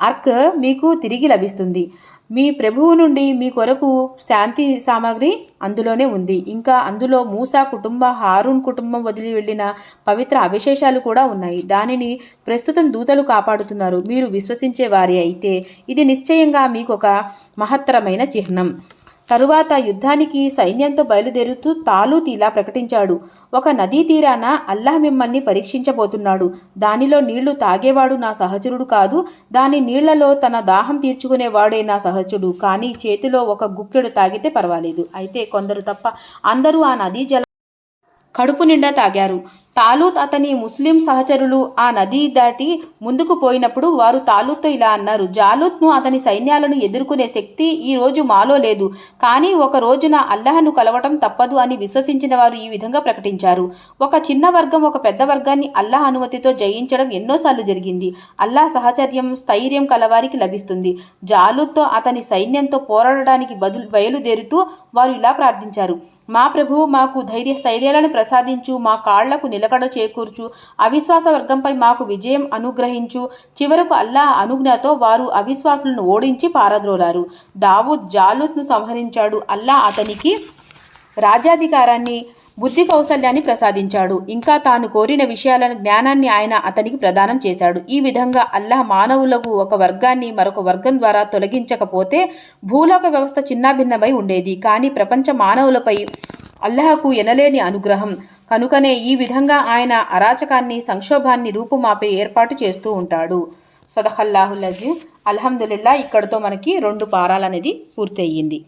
Speaker 1: అర్క్ మీకు తిరిగి లభిస్తుంది. మీ ప్రభువు నుండి మీ కొరకు శాంతి సామాగ్రి అందులోనే ఉంది. ఇంకా అందులో మూసా హారూన్ కుటుంబం వదిలి వెళ్ళిన పవిత్ర అవశేషాలు కూడా ఉన్నాయి. దానిని ప్రస్తుతం దూతలు కాపాడుతున్నారు. మీరు విశ్వసించే వారి అయితే ఇది నిశ్చయంగా మీకు ఒక మహత్తరమైన చిహ్నం. తరువాత యుద్ధానికి సైన్యంతో బయలుదేరుతూ తాలూత్ ఇలా ప్రకటించాడు, ఒక నదీ తీరాన అల్లాహ్ మిమ్మల్ని పరీక్షించబోతున్నాడు. దానిలో నీళ్లు తాగేవాడు నా సహచరుడు కాదు, దాని నీళ్లలో తన దాహం తీర్చుకునేవాడే నా సహచరుడు. కానీ చేతిలో ఒక గుక్కెడు తాగితే పర్వాలేదు. అయితే కొందరు తప్ప అందరూ ఆ నదీ జల కడుపు నిండా తాగారు. తాలూత్ అతని ముస్లిం సహచరులు ఆ నదీ దాటి ముందుకు పోయినప్పుడు వారు తాలూత్తో ఇలా అన్నారు, జాలూత్ను అతని సైన్యాలను ఎదుర్కొనే శక్తి ఈ రోజు మాలో లేదు, కానీ ఒక రోజున అల్లాహ్ను కలవటం తప్పదు అని విశ్వసించిన వారు ఈ విధంగా ప్రకటించారు. ఒక చిన్న వర్గం ఒక పెద్ద వర్గాన్ని అల్లాహ్ అనుమతితో జయించడం ఎన్నోసార్లు జరిగింది. అల్లాహ్ సహచర్యం స్థైర్యం కలవారికి లభిస్తుంది. జాలూత్తో అతని సైన్యంతో పోరాడడానికి బయలుదేరుతూ వారు ఇలా ప్రార్థించారు, మా ప్రభువు మాకు స్థైర్యాలను ప్రసాదించు, మా కాళ్లకు నిలకడ చేకూర్చు, అవిశ్వాస వర్గంపై మాకు విజయం అనుగ్రహించు. చివరకు అల్లాహ్ అనుజ్ఞతో వారు అవిశ్వాసులను ఓడించి పారద్రోలారు. దావూద్ జాలూత్ను సంహరించాడు. అల్లాహ్ అతనికి రాజ్యాధికారాన్ని బుద్ధి కౌశల్యాన్ని ప్రసాదించాడు. ఇంకా తాను కోరిన విషయాలను జ్ఞానాన్ని ఆయన అతనికి ప్రదానం చేశాడు. ఈ విధంగా అల్లాహ్ మానవులకు ఒక వర్గాన్ని మరొక వర్గం ద్వారా తొలగించకపోతే భూలోక వ్యవస్థ చిన్నాభిన్నమై ఉండేది. కానీ ప్రపంచ మానవులపై అల్లాహకు ఎనలేని అనుగ్రహం కనుకనే ఈ విధంగా ఆయన అరాచకాన్ని సంక్షోభాన్ని రూపుమాపే ఏర్పాటు చేస్తూ ఉంటాడు. సదఖల్లాహుల్ అజీమ్. అల్హమ్దులిల్లా. ఇక్కడితో మనకి 2 పారాలు అనేది పూర్తి అయ్యింది.